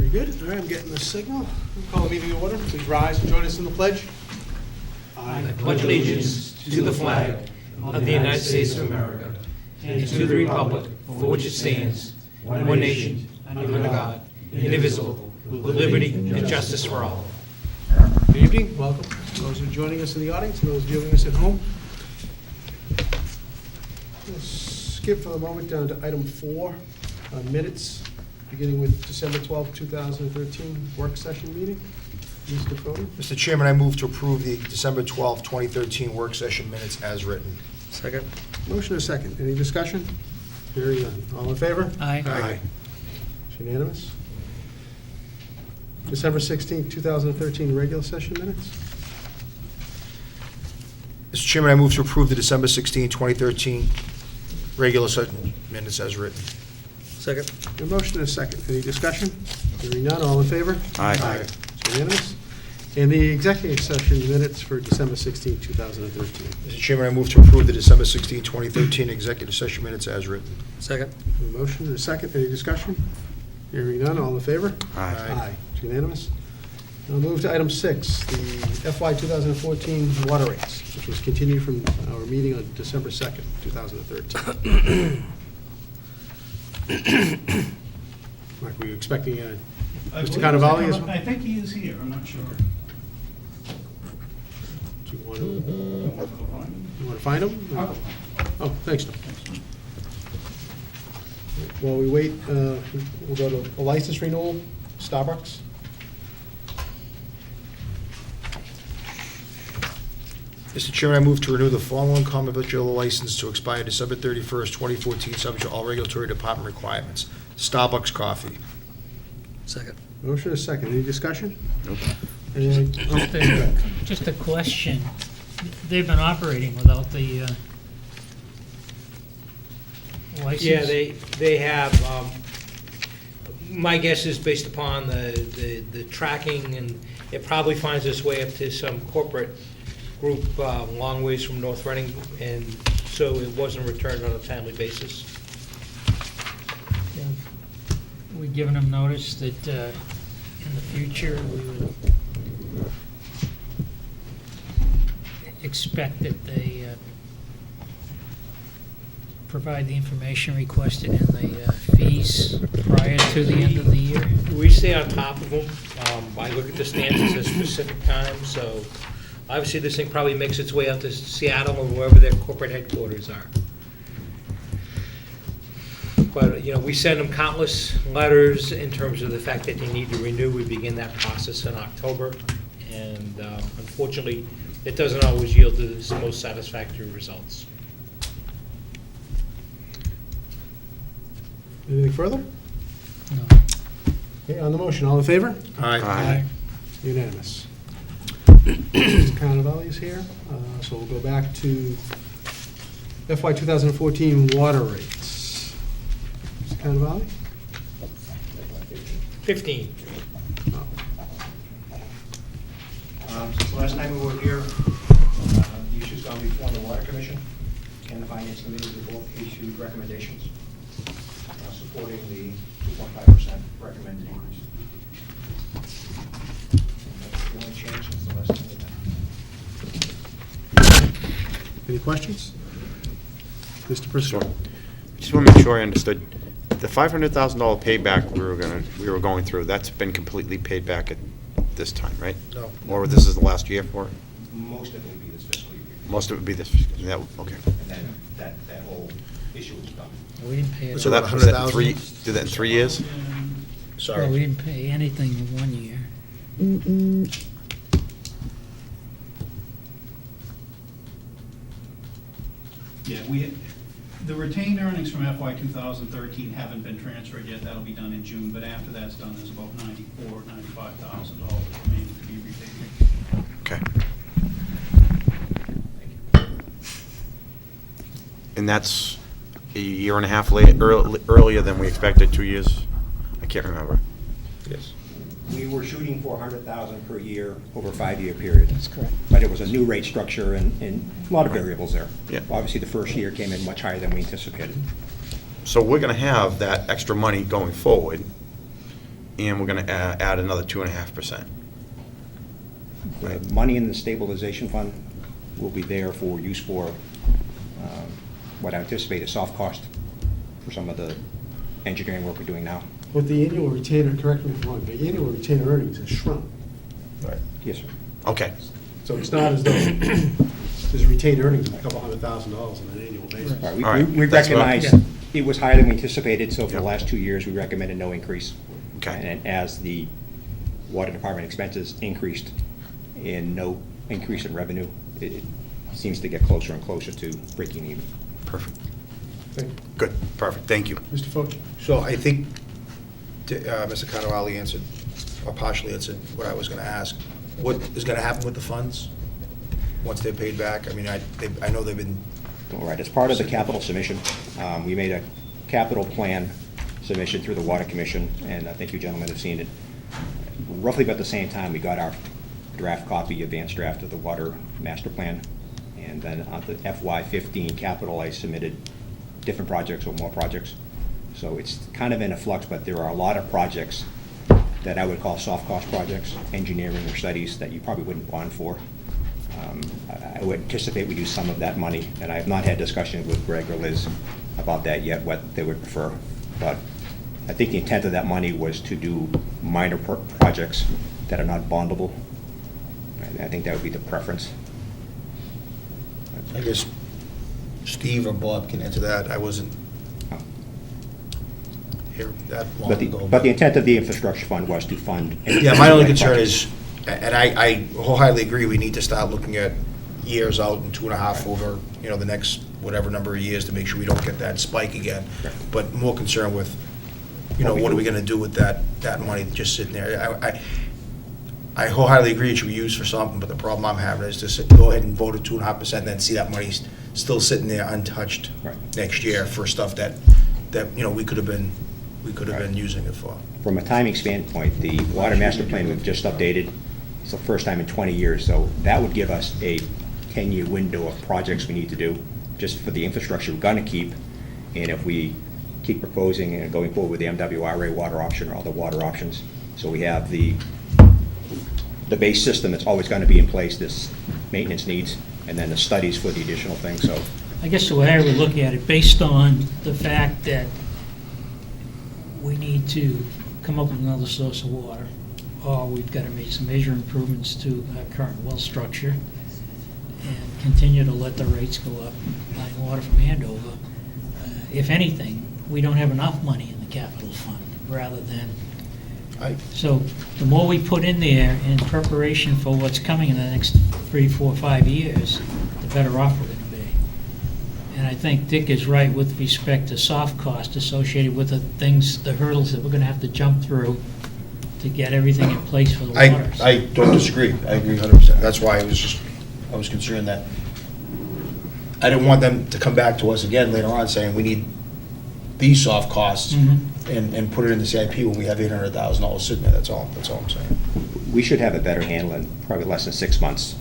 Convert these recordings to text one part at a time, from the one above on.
Very good. All right, I'm getting the signal. We'll call the meeting to order. Please rise and join us in the pledge. I pledge allegiance to the flag of the United States of America and to the republic for which it stands, one nation, under God, indivisible, with liberty and justice for all. Good evening. Welcome. Those who are joining us in the audience and those viewing us at home. We'll skip for the moment down to item 4, minutes, beginning with December 12th, 2013 work session meeting. Mr. Fode. Mr. Chairman, I move to approve the December 12, 2013 work session minutes as written. Second. Motion and a second. Any discussion? Hearing none. All in favor? Aye. Aye. It's unanimous. December 16th, 2013 regular session minutes. Mr. Chairman, I move to approve the December 16, 2013 regular session minutes as written. Second. A motion and a second. Any discussion? Hearing none. All in favor? Aye. It's unanimous. And the executive session minutes for December 16th, 2013. Mr. Chairman, I move to approve the December 16, 2013 executive session minutes as written. Second. A motion and a second. Any discussion? Hearing none. All in favor? Aye. It's unanimous. I'll move to item 6, the FY 2014 water rates, which was continued from our meeting on December 2nd, 2013. Mark, were you expecting Mr. Cannavale as well? I think he is here, I'm not sure. Do you want to find him? I'll go. Oh, thanks, Tom. While we wait, we'll go to a license renewal, Starbucks. Mr. Chairman, I move to renew the following common victual license to expire December 31st, 2014, subject to all regulatory department requirements. Starbucks Coffee. Second. Motion is second. Any discussion? Nope. Just a question. They've been operating without the license? Yeah, they have, my guess is based upon the tracking, and it probably finds its way up to some corporate group long ways from North Reading, and so it wasn't returned on a timely basis. We've given them notice that in the future, we would expect that they provide the information requested in the fees prior to the end of the year. We stay on top of them. I look at the stances at specific times, so obviously this thing probably makes its way out to Seattle or wherever their corporate headquarters are. But, you know, we send them countless letters in terms of the fact that they need to renew. We begin that process in October, and unfortunately, it doesn't always yield the most satisfactory results. Anything further? No. Okay, on the motion, all in favor? Aye. Unanimous. Mr. Cannavale is here, so we'll go back to FY 2014 water rates. Mr. Cannavale? 15. Since the last time we were here, the issue's gone before the Water Commission and the Finance Committee. They both issued recommendations supporting the 2.5% recommended increase. And that's the only change since the last time we met. Any questions? Mr. Purcell? Just want to make sure I understood. The $500,000 payback we were going through, that's been completely paid back at this time, right? No. Or this is the last year for it? Most of it will be this fiscal year. Most of it would be this, okay. And then that whole issue is done. We didn't pay it. So So that about was that 100,000? do that in 3 years? Well, Sorry. we didn't pay anything in 1 year. Yeah, the retained earnings from FY 2013 haven't been transferred yet. That'll be done in June, but after that's done, there's about $95,000 remaining to be repaid. Okay. And that's a year and a half earlier than we expected, 2 years? I can't remember. Yes. We were shooting for $100,000 per year over a 5-year period. That's correct. But it was a new rate structure and a lot of variables there. Yeah. Obviously, the first year came in much higher than we anticipated. So we're going to have that extra money going forward. and we're gonna add another 2.5%. The money in the stabilization fund will be there for use for what I anticipate is soft cost for some of the engineering work we're doing now. With the annual retainer, correct me if I'm wrong, the annual retainer earnings has shrunk. Right. Yes, sir. Okay, So it's not as though there's retained earnings of a couple $100,000 on an annual basis. All right, All right, we that's what- recognize it was higher than we anticipated, so for the Yep. last 2 years, we recommended no increase. Okay. And as the water department expenses increased and no increase in revenue, it seems to get closer and closer to breaking even. perfect. Thank you. Good, perfect, thank you. Mr. Foch? So I think Mr. Conrally answered, or partially answered, what I was going to ask. What is going to happen with the funds once they're paid back? I mean, I know they've been, All right, as part of the capital submission, we made a capital plan submission through the Water Commission, and I think you gentlemen have seen it. Roughly about the same time, we got our draft copy, advanced draft of the water master plan, and then on the FY15 capital, I submitted different projects or more projects. So it's kind of in a flux, but there are a lot of projects that I would call soft cost projects, engineering or studies that you probably wouldn't bond for. I would anticipate we use some of that money, and I have not had discussion with Greg or Liz about that yet, what they would prefer. But I think the intent of that money was to do minor projects that are not bondable. I think that would be the preference. I guess Steve or Bob can answer that. I wasn't here that long ago. But the intent of the infrastructure fund was to fund. Yeah, my only concern is, and I wholeheartedly agree, we need to start looking at years out and 2.5 over, the next whatever number of years to make sure we don't get that spike again. Right. But more concerned with, what are we gonna do with that money just sitting there? I wholeheartedly agree it should be used for something, but the problem I'm having is to go ahead and vote at 2.5% and then see that money still sitting there untouched Right. next year for stuff that we could have been using it for. From a timing standpoint, the water master plan we've just updated, it's the first time in 20 years, so that would give us a 10-year window of projects we need to do, just for the infrastructure we're gonna keep. And if we keep proposing and going forward with the MWRA water option or other water options, so we have the base system that's always gonna be in place, this maintenance needs, and then the studies for the additional things, so. I guess the way I would look at it, based on the fact that we need to come up with another source of water, or we've got to make some major improvements to our current well structure and continue to let the rates go up, buying water from Andover. If anything, we don't have enough money in the capital fund, rather than, so the more we put in there in preparation for what's coming in the next 3, 4, 5 years, the better off we're going to be. And I think Dick is right with respect to soft cost associated with the things, the hurdles that we're going to have to jump through to get everything in place for the water. I don't disagree. I agree 100%. That's why I was concerned that I didn't want them to come back to us again later on saying we need these soft costs and put it in the CIP when we have $800,000 sitting there. That's all I'm saying. We should have a better handle in probably less than 6 months.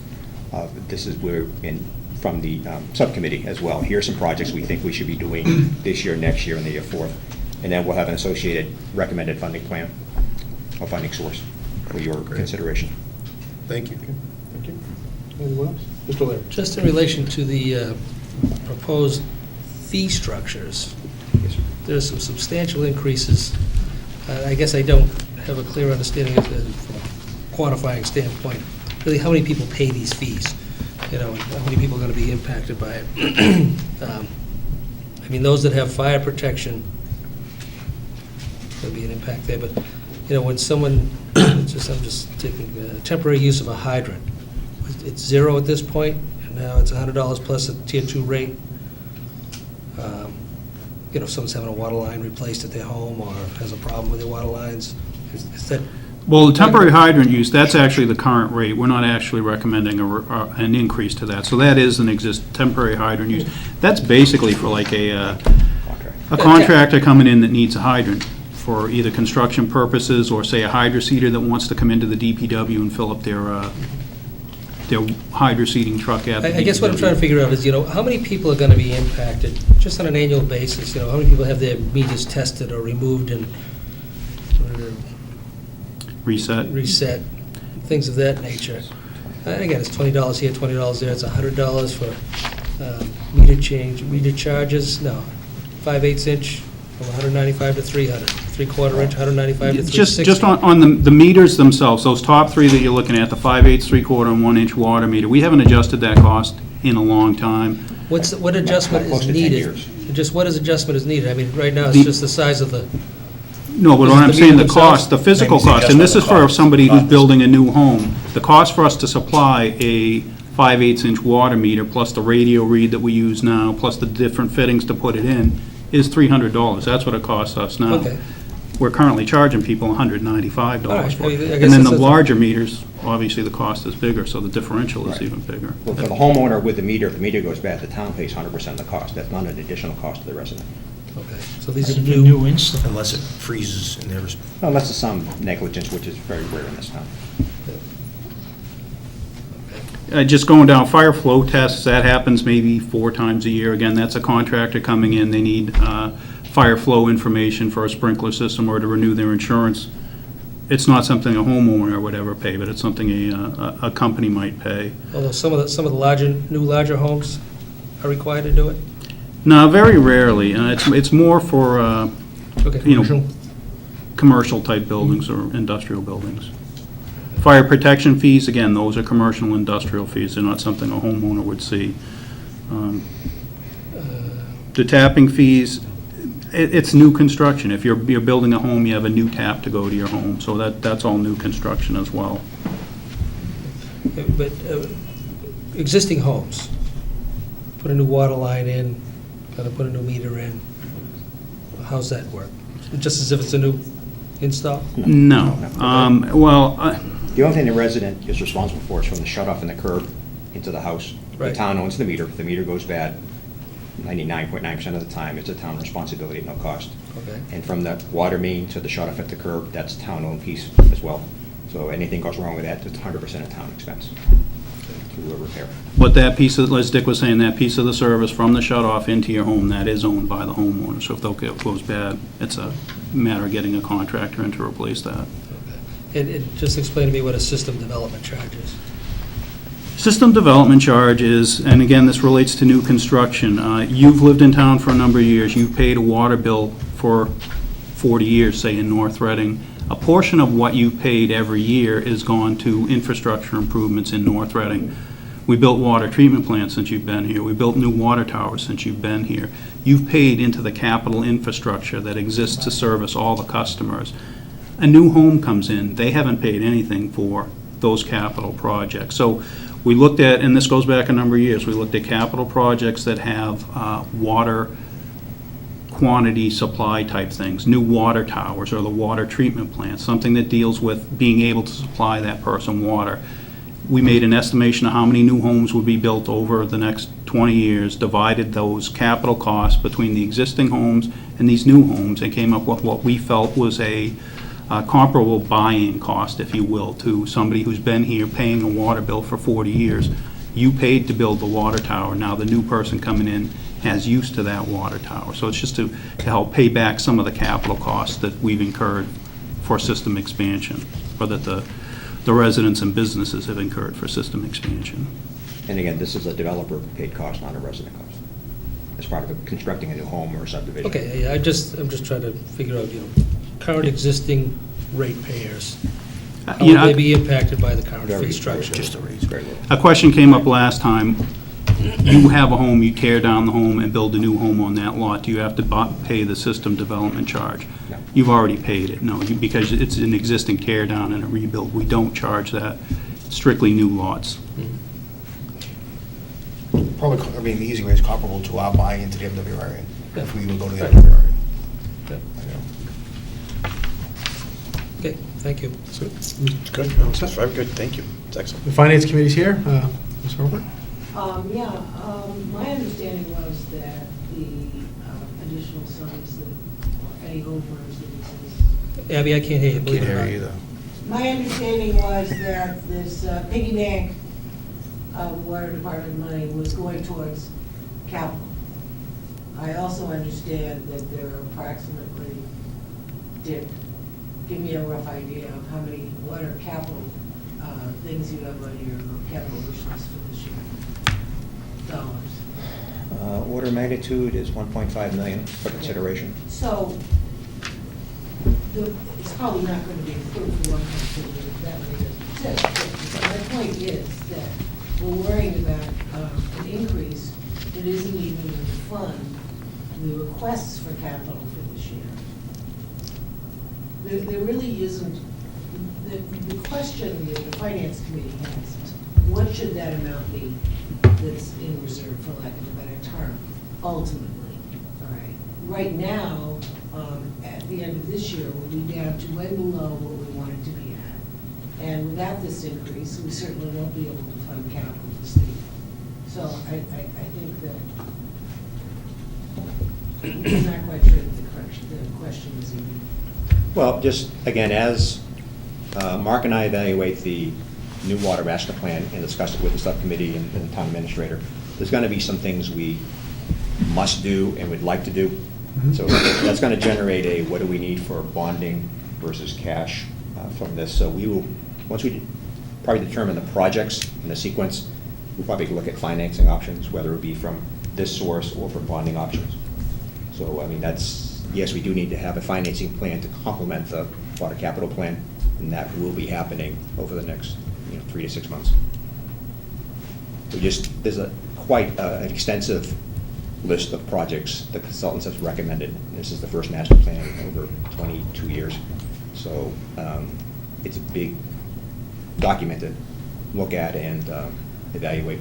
This is where, from the subcommittee as well, here's some projects we think we should be doing this year, next year, and the year forth. And then we'll have an associated recommended funding plan or funding source for your consideration. Thank you. Thank you. Anyone else? Mr. Laird? Just in relation to the proposed fee structures, Yes, sir. there's some substantial increases. I guess I don't have a clear understanding of from a quantifying standpoint, really how many people pay these fees, and how many people are going to be impacted by it. I mean, those that have fire protection, there'll be an impact there, but, when someone, I'm just taking temporary use of a hydrant, it's zero at this point, and now it's $100 plus a tier 2 rate. If someone's having a water line replaced at their home or has a problem with their water lines, is that? Well, the temporary hydrant use, that's actually the current rate. We're not actually recommending an increase to that. So that is an temporary hydrant use. That's basically for like a contractor coming in that needs a hydrant for either construction purposes or, say, a hydroseeder that wants to come into the DPW and fill up their hydroseeding truck at the DPW. I guess what I'm trying to figure out is, how many people are going to be impacted, just on an annual basis? How many people have their meters tested or removed and reset, things of that nature. Again, it's $20 here, $20 there, it's $100 for meter change, meter charges, no, 5/8 inch from 195 to 300, 3/4 inch, 195 to 360. Just on the meters themselves, those top three that you're looking at, the 5/8, 3/4, and 1-inch water meter, we haven't adjusted that cost in a long time. What adjustment Close is to 10 needed? years. Just what is adjustment is needed? I mean, right now, it's The- just the size of the, No, but Is what it I'm the saying, meter the cost, the themselves? physical Maybe it's cost, and this is adjustment for of cost, somebody who's not- building a new home. The cost for us to supply a 5/8 inch water meter, plus the radio read that we use now, plus the different fittings to put it in, is $300. That's what it costs us now. okay. We're currently charging people $195 All right, for I it. guess And then the that's- larger meters, obviously the cost is bigger, so the differential is Right. even bigger. Well, for the homeowner with the meter, if the meter goes bad, the town pays 100% of the cost. That's not an additional cost to the resident. Okay, so these This are is a new, new install. Unless it freezes and there's, Unless there's some negligence, which is very rare in this town. Just going down fire flow tests, that happens maybe 4 times a year. Again, that's a contractor coming in, they need fire flow information for a sprinkler system or to renew their insurance. It's not something a homeowner would ever pay, but it's something a company might pay. although some of the larger homes are required to do it? No, very rarely. It's more for Okay, You know, commercial? commercial-type buildings or industrial buildings. Fire protection fees, again, those are commercial industrial fees. They're not something a homeowner would see. The tapping fees, it's new construction. If you're building a home, you have a new tap to go to your home, so that's all new construction as well. But existing homes, put a new water line in, gotta put a new meter in, how's that work? Just as if it's a new install? No. Well, The only thing the resident is responsible for is from the shut-off in the curb into the house. The Right. town owns the meter. If the meter goes bad, 99.9% of the time, it's a town responsibility at no cost. Okay. And from the water main to the shut-off at the curb, that's town-owned piece as well. So anything goes wrong with that, it's 100% a town expense through a repair. but that piece of, as Dick was saying, that piece of the service from the shut-off into your home, that is owned by the homeowner. So if it goes bad, it's a matter of getting a contractor in to replace that. And just explain to me what a system development charge is. System development charge is, and again, this relates to new construction. You've lived in town for a number of years. You've paid a water bill for 40 years, say, in North Reading. A portion of what you paid every year is gone to infrastructure improvements in North Reading. We built water treatment plants since you've been here. We built new water towers since you've been here. You've paid into the capital infrastructure that exists to service all the customers. A new home comes in, they haven't paid anything for those capital projects. So we looked at, and this goes back a number of years, we looked at capital projects that have water quantity supply type things, new water towers or the water treatment plants, something that deals with being able to supply that person water. We made an estimation of how many new homes would be built over the next 20 years, divided those capital costs between the existing homes and these new homes, and came up with what we felt was a comparable buy-in cost, if you will, to somebody who's been here paying a water bill for 40 years. You paid to build the water tower, now the new person coming in has use to that water tower. So it's just to help pay back some of the capital costs that we've incurred for system expansion, or that the residents and businesses have incurred for system expansion. And again, this is a developer-paid cost, not a resident cost, as part of constructing a new home or a subdivision. Okay, yeah, I'm just trying to figure out, current existing ratepayers. How You will know, they be impacted by the current Very, fee very structure? little. just a raise. Very little. A question came up last time. You have a home, you tear down the home and build a new home on that lot. Do you have to pay the system development charge? No. You've already paid it, no, because it's an existing tear down and a rebuild. We don't charge that, strictly new lots. Probably, I mean, the easy way is comparable to our buying into the MWRA, if we would go to the Right. MWRA. Yeah. Okay, thank you. Good, no, that's very good, thank you. It's excellent. The Finance Committee's here. Ms. Hurlbert? My understanding was that the additional sums that, or any homeowners that exist. Abby, I can't hear you, Can't believe it or hear not. you either. My understanding was that this piggy bank of water department money was going towards capital. I also understand that there are approximately, Dick, give me a rough idea of how many, what are capital things you have on your capital wish list for this year? Dollars. Order of magnitude is 1.5 million for consideration. So, it's probably not going to be approved for one country, that money doesn't exist. But my point is that we're worrying about an increase that isn't even going to fund the requests for capital for this year. There really isn't, the question that the finance committee has is, what should that amount be that's in reserve, for lack of a better term, ultimately, all right? Right now, at the end of this year, we'll be down to way below what we wanted to be at. And without this increase, we certainly won't be able to fund capital to state. So I think that I'm not quite sure that the question is even. Well, just, again, as Mark and I evaluate the new water master plan and discuss it with the subcommittee and the town administrator, there's going to be some things we must do and would like to do. So that's going to generate a, what do we need for bonding versus cash from this. So we will, once we probably determine the projects and the sequence, we'll probably look at financing options, whether it be from this source or from bonding options. So, I mean, that's, yes, we do need to have a financing plan to complement the water capital plan, and that will be happening over the next 3 to 6 months. So just, there's quite an extensive list of projects the consultants have recommended. This is the first master plan in over 22 years. So it's a big document to look at and evaluate.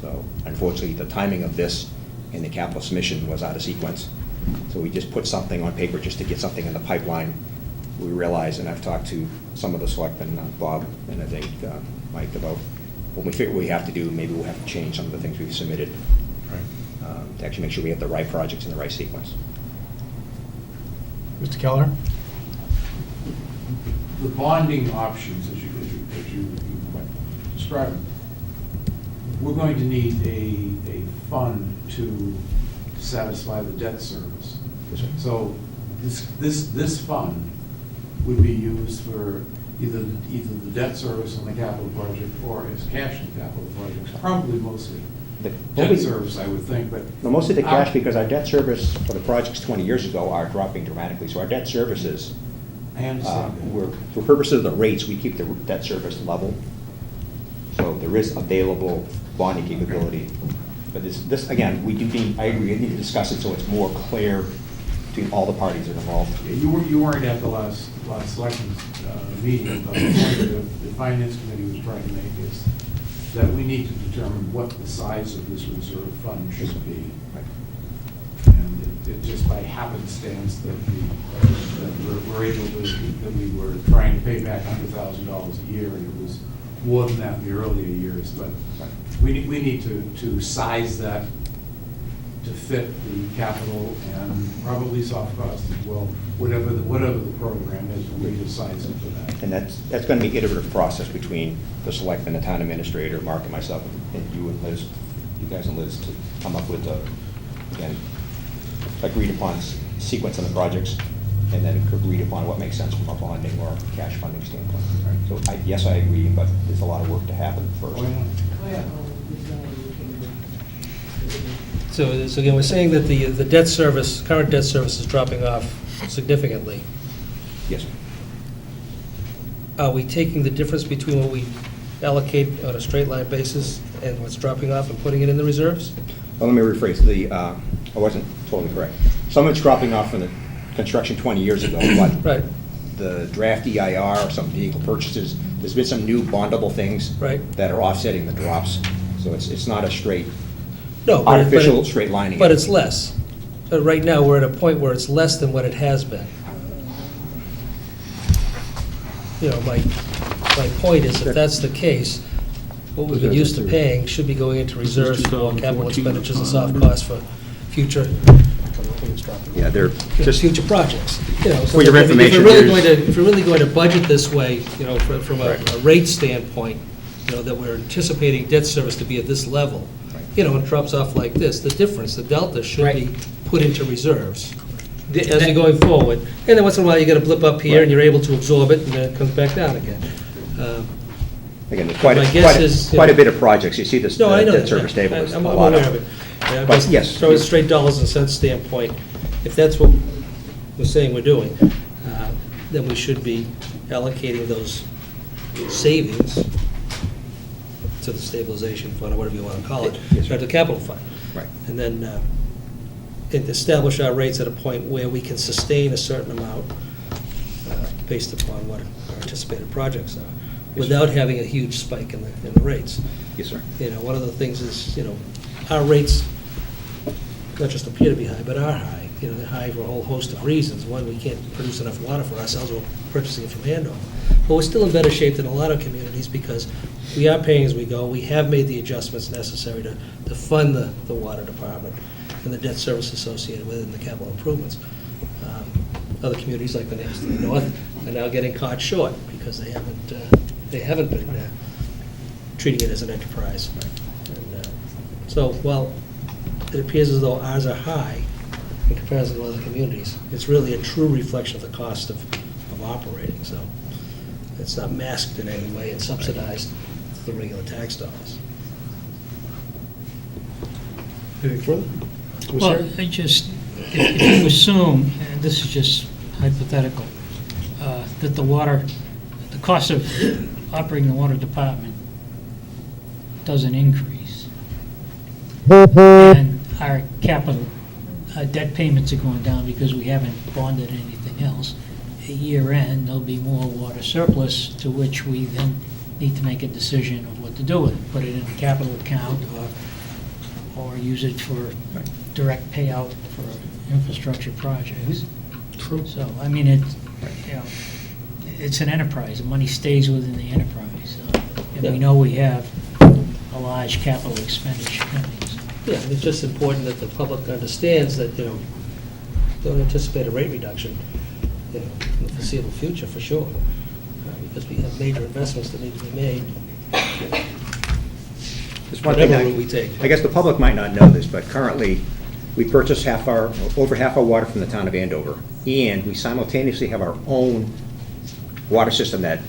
So unfortunately, the timing of this and the capital submission was out of sequence. So we just put something on paper just to get something in the pipeline. We realize, and I've talked to some of the selectmen, Bob, and I think Mike, about when we figure what we have to do, maybe we'll have to change some of the things we've submitted to actually make sure we have the right projects in the right sequence. Mr. Keller? The bonding options, as you described, we're going to need a fund to satisfy the debt service. Yes, sir. So this fund would be used for either the debt service on the capital project or as cash in capital projects, probably mostly debt service, I would think, but. No, mostly the cash, because our debt service for the projects 20 years ago are dropping dramatically. So our debt services, I understand that. for purposes of the rates, we keep the debt service level. So there is available bonding capability. But this again, we do need, I agree, we need to discuss it so it's more clear between all the parties that are involved. Yeah, you weren't at the last selectmen's meeting, but the point the finance committee was trying to make is that we need to determine what the size of this reserve fund should be. Right. And it just by happenstance that we're able to, that we were trying to pay back $100,000 a year, and it was more than that in the earlier years, but we need to size that to fit the capital and probably soft costs as well, whatever the program is, we need to size it for that. And that's going to be an iterative process between the selectmen, the town administrator, Mark and myself, and you and Liz, you guys and Liz, to come up with again, agreed upon sequence of the projects, and then agreed upon what makes sense from a bonding or cash funding standpoint. Right? So yes, I agree, but there's a lot of work to happen first. Oh, yeah. Oh, yeah. There's no way we can do it. So again, we're saying that the debt service, current debt service is dropping off significantly. Yes, sir. Are we taking the difference between what we allocate on a straight line basis and what's dropping off and putting it in the reserves? Well, let me rephrase. I wasn't totally correct. Some of it's dropping off from the construction 20 years ago, but Right, the draft EIR, some vehicle purchases, there's been some new bondable things right. that are offsetting the drops. So it's not a straight, No, but artificial straight lining. But it's less. Right now, we're at a point where it's less than what it has been. You know, my point is, if that's the case, what we've been used to paying should be going into reserves for capital expenditures and soft costs for future, Yeah, they're just, future projects. You know, so For your if information, if we're really going to budget this way, you know, from a rate standpoint, you know, that we're anticipating debt service to be at this level, you know, and it drops off like this, the difference, the delta should be put into reserves. as you're going forward. And then once in a while, you get a blip up here, and you're able to absorb it, and then it comes back down again. Again, there's quite My guess is, quite a bit of projects. You see this, No, I know debt that. service table, there's a I'm lot aware of it. But But yes. from a straight dollars and cents standpoint, if that's what we're saying we're doing, then we should be allocating those savings to the stabilization fund, or whatever you want to call it, Yes, sir. or the capital fund. Right. And then establish our rates at a point where we can sustain a certain amount based upon what our anticipated projects are, without having a huge spike in the rates. Yes, sir. You know, one of the things is, our rates not just appear to be high, but are high. They're high for a whole host of reasons. One, we can't produce enough water for ourselves, we're purchasing it from Andover. But we're still in better shape than a lot of communities because we are paying as we go. We have made the adjustments necessary to fund the water department and the debt service associated with it and the capital improvements. Other communities like the next to the north are now getting caught short because they haven't been treating it as an enterprise. And, so while it appears as though ours are high in comparison to other communities, it's really a true reflection of the cost of operating. So it's not masked in any way and subsidized with the regular tax dollars. Anything further? Ms. Well, Sarah? I just, if you assume, and this is just hypothetical, that the cost of operating the water department doesn't increase, and our capital, debt payments are going down because we haven't bonded anything else, at year end, there'll be more water surplus, to which we then need to make a decision of what to do with it. Put it in a capital account, or use it for direct payout for infrastructure projects. True. So, I mean, it's an enterprise, the money stays within the enterprise. And we know we have a large capital expenditure coming. So. Yeah, and it's just important that the public understands that, don't anticipate a rate reduction, in the foreseeable future, for sure, because we have major investments that need to be made, There's one thing whatever route we take. I guess the public might not know this, but currently, we purchase over half our water from the town of Andover, and we simultaneously have our own water system that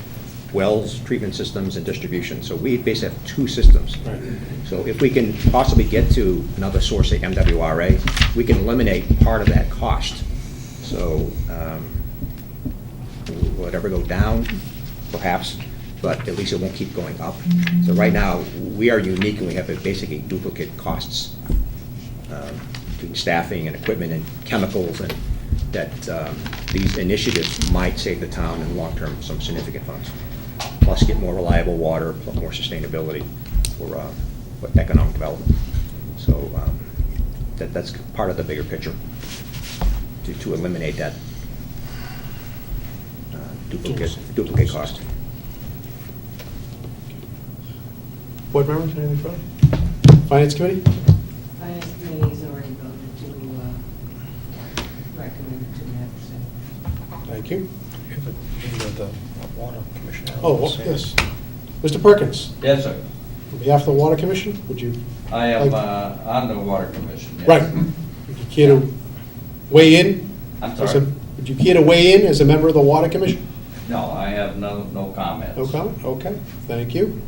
wells, treatment systems, and distribution. So we basically have two systems. Right. So if we can possibly get to another source of MWRA, we can eliminate part of that cost. So will it ever go down? Perhaps, but at least it won't keep going up. So right now, we are unique, and we have basically duplicate costs between staffing and equipment and chemicals, and that these initiatives might save the town in the long term some significant funds. Plus get more reliable water, plus more sustainability for economic development. So that's part of the bigger picture, to eliminate that duplicate cost. Board members, anything further? Finance Committee? Finance committee has already voted to recommend 2.5%. Thank you. The water commissioner. Oh, yes. Mr. Perkins, Yes, sir. on behalf of the Water Commission, would you, I am Like- on the Water Commission. yes. right, would you care to weigh in? I'm as a- sorry? Would you care to weigh in as a member of the Water Commission? No, I have no comments. No comment? Okay, thank you.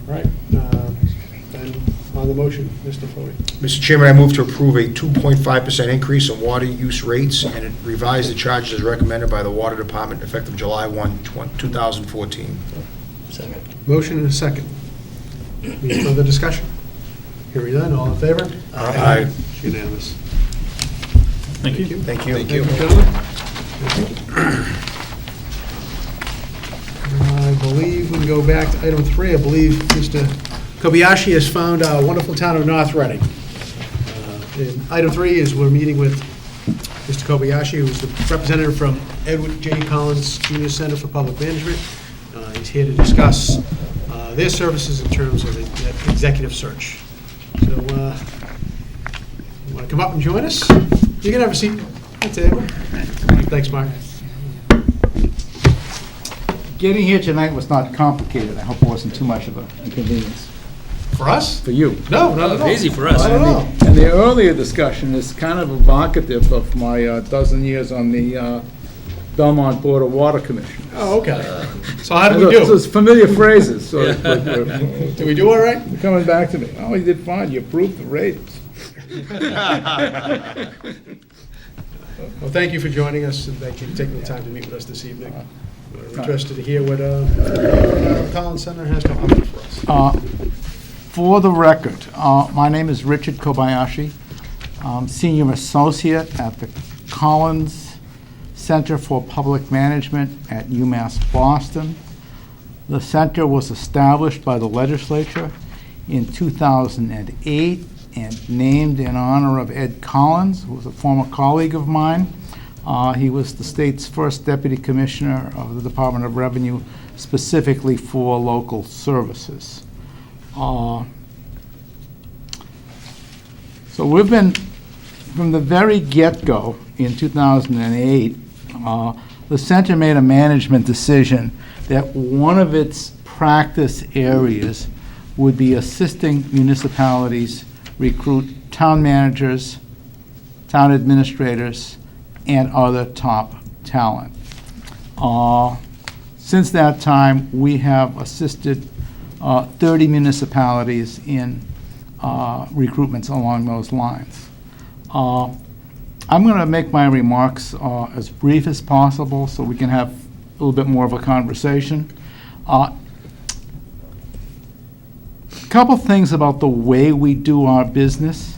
All right, then on the motion, Mr. Fode. Mr. Chairman, I move to approve a 2.5% increase in water use rates and revise the charges as recommended by the Water Department effective July 1, 2014. Second. Motion and a second. Any further discussion? Hearing none, all in favor? Aye. It's unanimous. Thank you. Thank you. Thank you, gentlemen. Thank you. I believe we can go back to item 3. I believe Mr. Kobayashi has found our wonderful town of North Reading. And item 3 is we're meeting with Mr. Kobayashi, who's the representative from Edward J. Collins Junior Center for Public Management. He's here to discuss their services in terms of the executive search. So, you want to come up and join us? You can have a seat at the table. Thanks, Mark. Getting here tonight was not complicated. I hope it wasn't too much of an inconvenience. For us? For you. No, not at all. Easy for us. Not at all. And the earlier discussion is kind of evocative of my dozen years on the Belmont Board of Water Commission. Oh, okay. So how did we So do? it's familiar phrases, so Did we do all right? they're coming back to me. Oh, you did fine, you approved the rates. Well, thank you for joining us, and thank you for taking the time to meet with us this evening. We're interested to hear what Collins Center has to offer for us. For the record, my name is Richard Kobayashi. I'm Senior Associate at the Collins Center for Public Management at UMass Boston. The center was established by the legislature in 2008 and named in honor of Ed Collins, who was a former colleague of mine. He was the state's first deputy commissioner of the Department of Revenue, specifically for local services. So we've been, from the very get-go in 2008, the center made a management decision that one of its practice areas would be assisting municipalities recruit town managers, town administrators, and other top talent. Since that time, we have assisted 30 municipalities in recruitments along those lines. I'm going to make my remarks as brief as possible so we can have a little bit more of a conversation. Couple things about the way we do our business.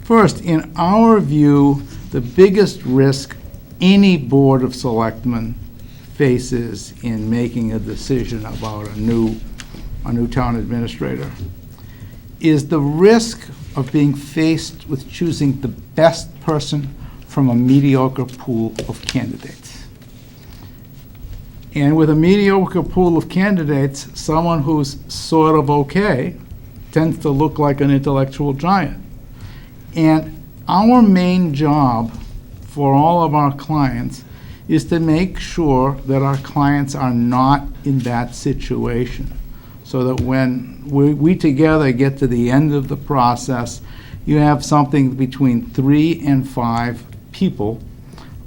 First, in our view, the biggest risk any Board of Selectmen faces in making a decision about a new town administrator is the risk of being faced with choosing the best person from a mediocre pool of candidates. And with a mediocre pool of candidates, someone who's sort of okay tends to look like an intellectual giant. And our main job for all of our clients is to make sure that our clients are not in that situation, so that when we together get to the end of the process, you have something between 3 and 5 people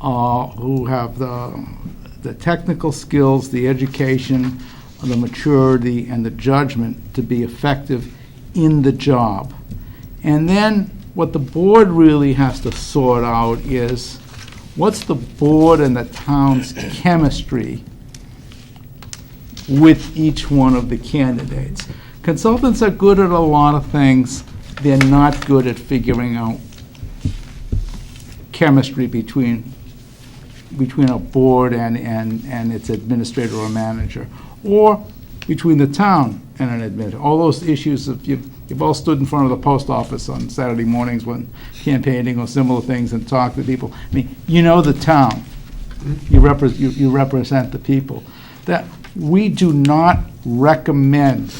who have the technical skills, the education, the maturity, and the judgment to be effective in the job. And then what the board really has to sort out is what's the board and the town's chemistry with each one of the candidates. Consultants are good at a lot of things. They're not good at figuring out chemistry between a board and its administrator or manager, or between the town and an administrator. All those issues, if you've all stood in front of the post office on Saturday mornings when campaigning or similar things and talked to people. I mean, you know the town. You represent the people. That we do not recommend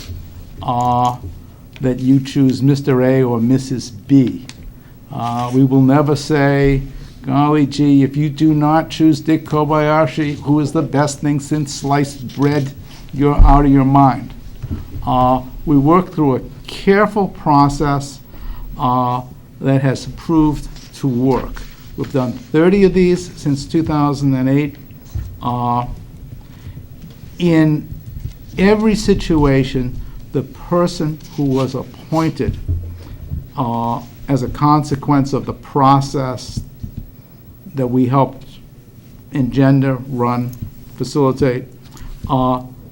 that you choose Mr. A or Mrs. B. We will never say, golly gee, if you do not choose Dick Kobayashi, who is the best thing since sliced bread, you're out of your mind. We work through a careful process that has proved to work. We've done 30 of these since 2008. In every situation, the person who was appointed as a consequence of the process that we helped engender, run, facilitate,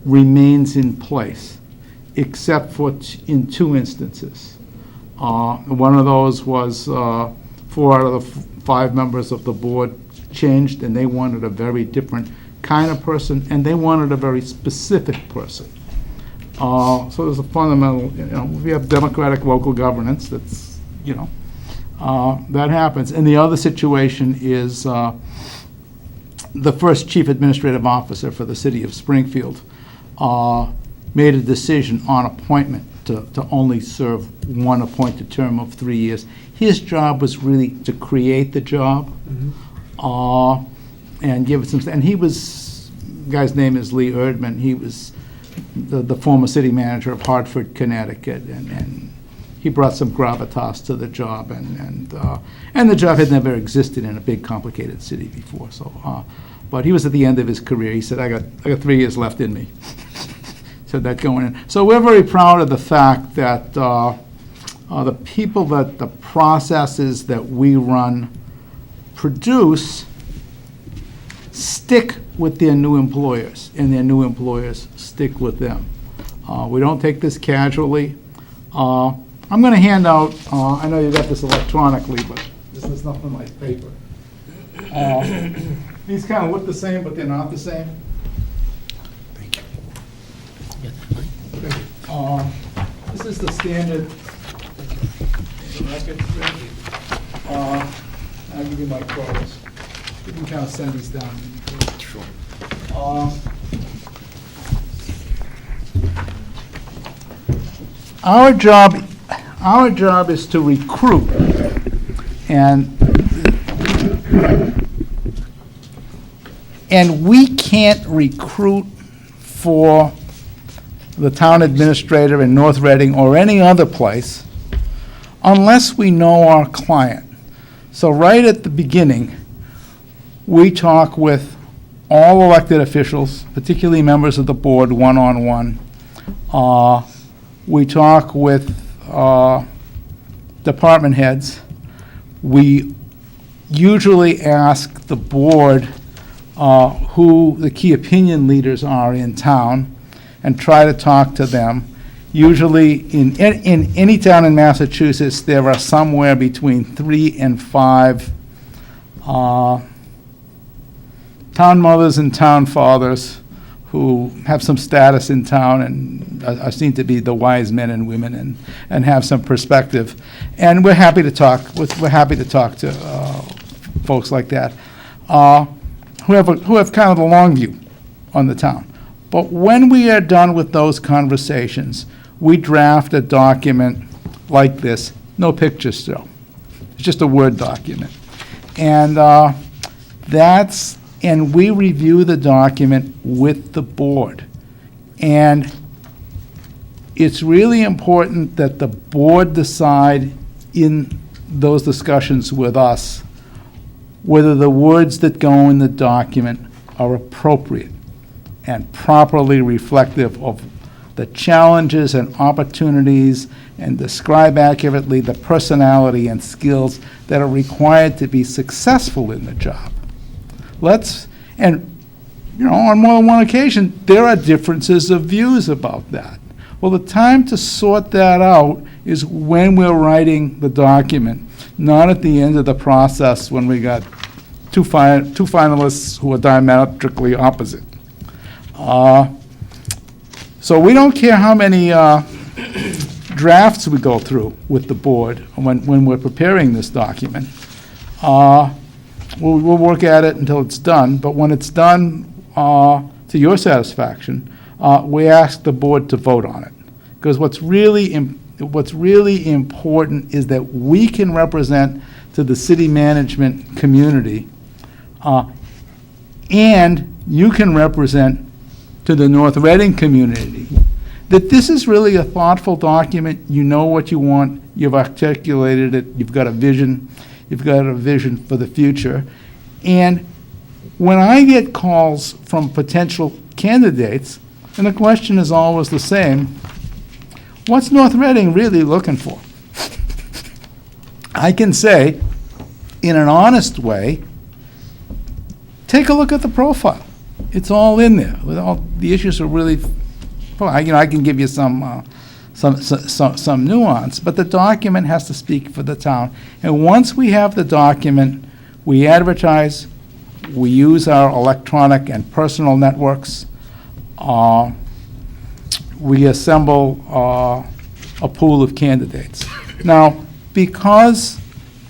remains in place, except for in 2 instances. One of those was 4 out of the 5 members of the board changed, and they wanted a very different kind of person, and they wanted a very specific person. So there's a fundamental, we have democratic local governance, that's, that happens. And the other situation is the first chief administrative officer for the city of Springfield made a decision on appointment to only serve one appointed term of 3 years. His job was really to create the job and give it some, and he was, guy's name is Lee Erdman, he was the former city manager of Hartford, Connecticut, and he brought some gravitas to the job, and the job had never existed in a big, complicated city before. So, but he was at the end of his career. He said, "I got 3 years left in me." Said that going in. So we're very proud of the fact that the people that the processes that we run produce stick with their new employers, and their new employers stick with them. We don't take this casually. I'm going to hand out, I know you got this electronically, but this is nothing like paper. These kind of look the same, but they're not the same. Thank you. This is the standard record. I'll give you my quotes. You can kind of send these down. Sure. Our job is to recruit, and we can't recruit for the town administrator in North Reading or any other place unless we know our client. So right at the beginning, we talk with all elected officials, particularly members of the board, one-on-one. We talk with department heads. We usually ask the board who the key opinion leaders are in town and try to talk to them. Usually, in any town in Massachusetts, there are somewhere between 3 and 5 town mothers and town fathers who have some status in town and are seen to be the wise men and women and have some perspective. And we're happy to talk. We're happy to talk to folks like that who have kind of the long view on the town. But when we are done with those conversations, we draft a document like this, no pictures still. It's just a Word document. And and we review the document with the board. And it's really important that the board decide in those discussions with us whether the words that go in the document are appropriate and properly reflective of the challenges and opportunities and describe accurately the personality and skills that are required to be successful in the job. On more than one occasion, there are differences of views about that. Well, the time to sort that out is when we're writing the document, not at the end of the process when we got two finalists who are diametrically opposite. So we don't care how many drafts we go through with the board when we're preparing this document. We'll work at it until it's done, but when it's done to your satisfaction, we ask the board to vote on it. Because what's really important is that we can represent to the city management community, and you can represent to the North Reading community, that this is really a thoughtful document. You know what you want, you've articulated it, you've got a vision for the future. And when I get calls from potential candidates, and the question is always the same, what's North Reading really looking for? I can say, in an honest way, take a look at the profile. It's all in there. With all the issues are really, I can give you some nuance, but the document has to speak for the town. And once we have the document, we advertise, we use our electronic and personal networks, we assemble a pool of candidates. Now, because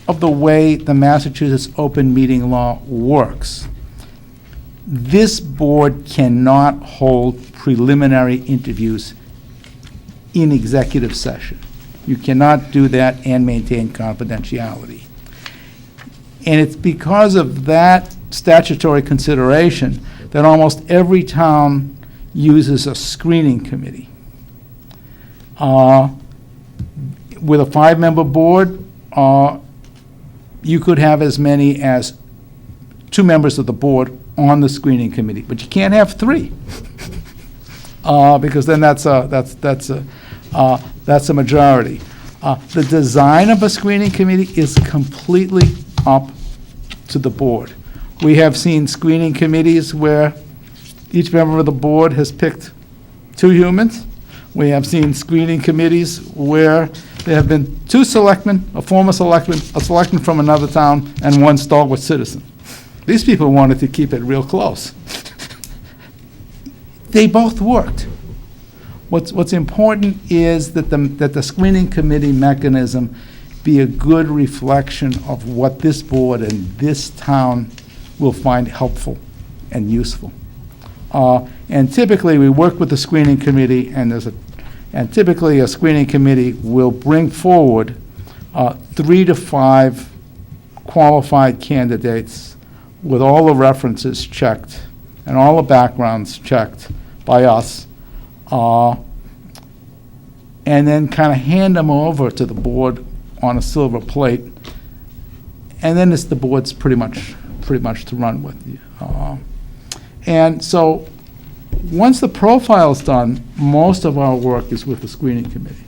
of the way the Massachusetts open meeting law works, this board cannot hold preliminary interviews in executive session. You cannot do that and maintain confidentiality. And it's because of that statutory consideration that almost every town uses a screening committee. With a 5-member board, you could have as many as 2 members of the board on the screening committee, but you can't have 3. Because then that's a majority. The design of a screening committee is completely up to the board. We have seen screening committees where each member of the board has picked 2 humans. We have seen screening committees where there have been 2 selectmen, a former selectman, a selectman from another town, and 1 stalwart citizen. These people wanted to keep it real close. They both worked. What's important is that the screening committee mechanism be a good reflection of what this board and this town will find helpful and useful. And typically, we work with the screening committee, and typically, a screening committee will bring forward 3 to 5 qualified candidates with all the references checked and all the backgrounds checked by us, and then kind of hand them over to the board on a silver plate, and then it's the board's pretty much to run with. And so, once the profile's done, most of our work is with the screening committee.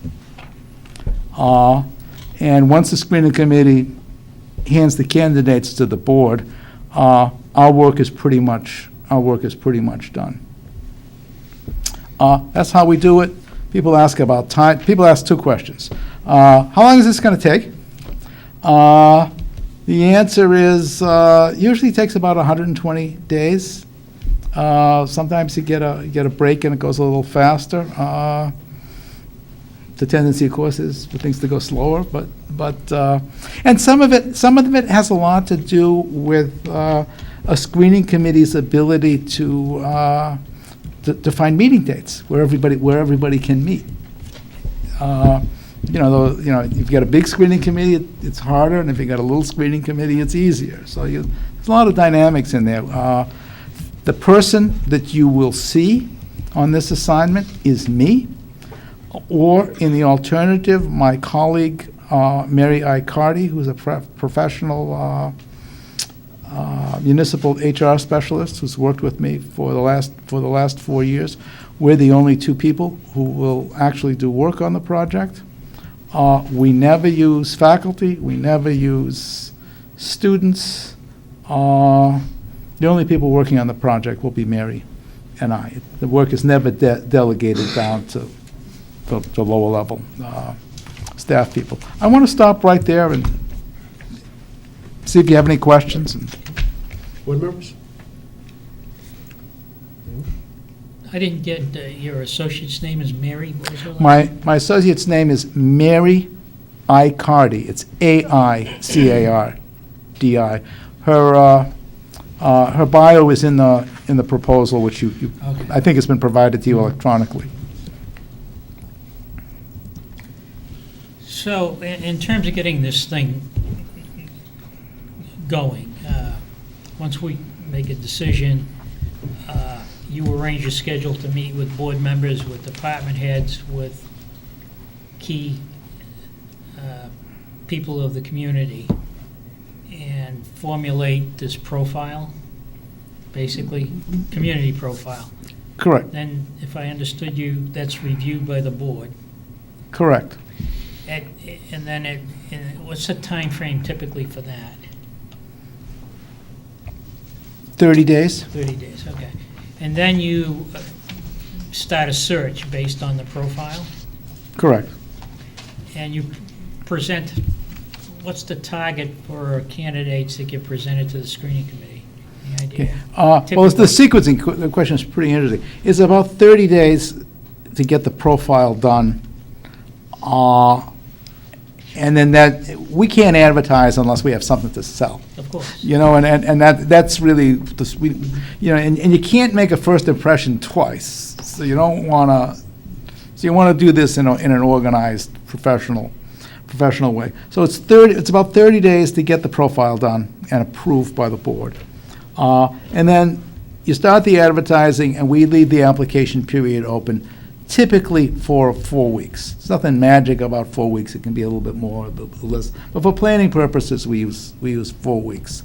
And once the screening committee hands the candidates to the board, our work is pretty much done. That's how we do it. People ask about time. People ask 2 questions. How long is this going to take? The answer is usually takes about 120 days. Sometimes you get a break and it goes a little faster. The tendency, of course, is for things to go slower, but and some of it has a lot to do with a screening committee's ability to find meeting dates where everybody can meet. You've got a big screening committee, it's harder, and if you've got a little screening committee, it's easier. So there's a lot of dynamics in there. The person that you will see on this assignment is me, or in the alternative, my colleague, Mary I. Carty, who's a professional municipal HR specialist who's worked with me for the last 4 years. We're the only 2 people who will actually do work on the project. We never use faculty. We never use students. The only people working on the project will be Mary and I. The work is never delegated down to lower level staff people. I want to stop right there and see if you have any questions. Board members? I didn't get, your associate's name is Mary? What was her last name? My associate's name is Mary I. Carty. It's AICARDI. Her bio is in the proposal, which you Okay. I think has been provided to you electronically. So, in terms of getting this thing going, once we make a decision, you arrange a schedule to meet with board members, with department heads, with key people of the community, and formulate this profile, basically, community profile. Correct. Then, if I understood you, that's reviewed by the board. Correct. And then, what's the time frame typically for that? 30 days? 30 days, okay. And then you start a search based on the profile, Correct. and you present, what's the target for candidates that get presented to the screening committee? Any idea? Well, the sequencing, the question is pretty interesting. It's about 30 days to get the profile done. And then we can't advertise unless we have something to sell. Of course. And that's really the sweet, and you can't make a first impression twice. So you don't want to, so you want to do this in an organized, professional way. So it's about 30 days to get the profile done and approved by the board. And then you start the advertising, and we leave the application period open typically for 4 weeks. It's nothing magic about 4 weeks. It can be a little bit more, a little less. But for planning purposes, we use 4 weeks.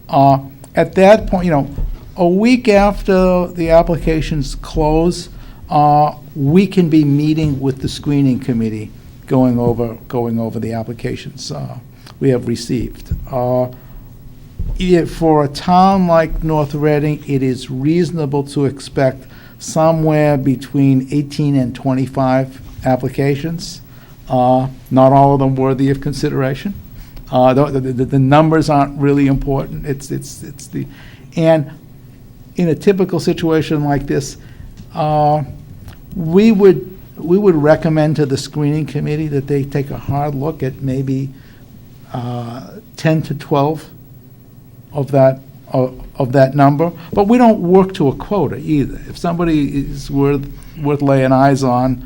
At that point, a week after the applications close, we can be meeting with the screening committee, going over the applications we have received. For a town like North Reading, it is reasonable to expect somewhere between 18 and 25 applications, not all of them worthy of consideration. The numbers aren't really important. And in a typical situation like this, we would recommend to the screening committee that they take a hard look at maybe 10 to 12 of that number, but we don't work to a quota either. If somebody is worth laying eyes on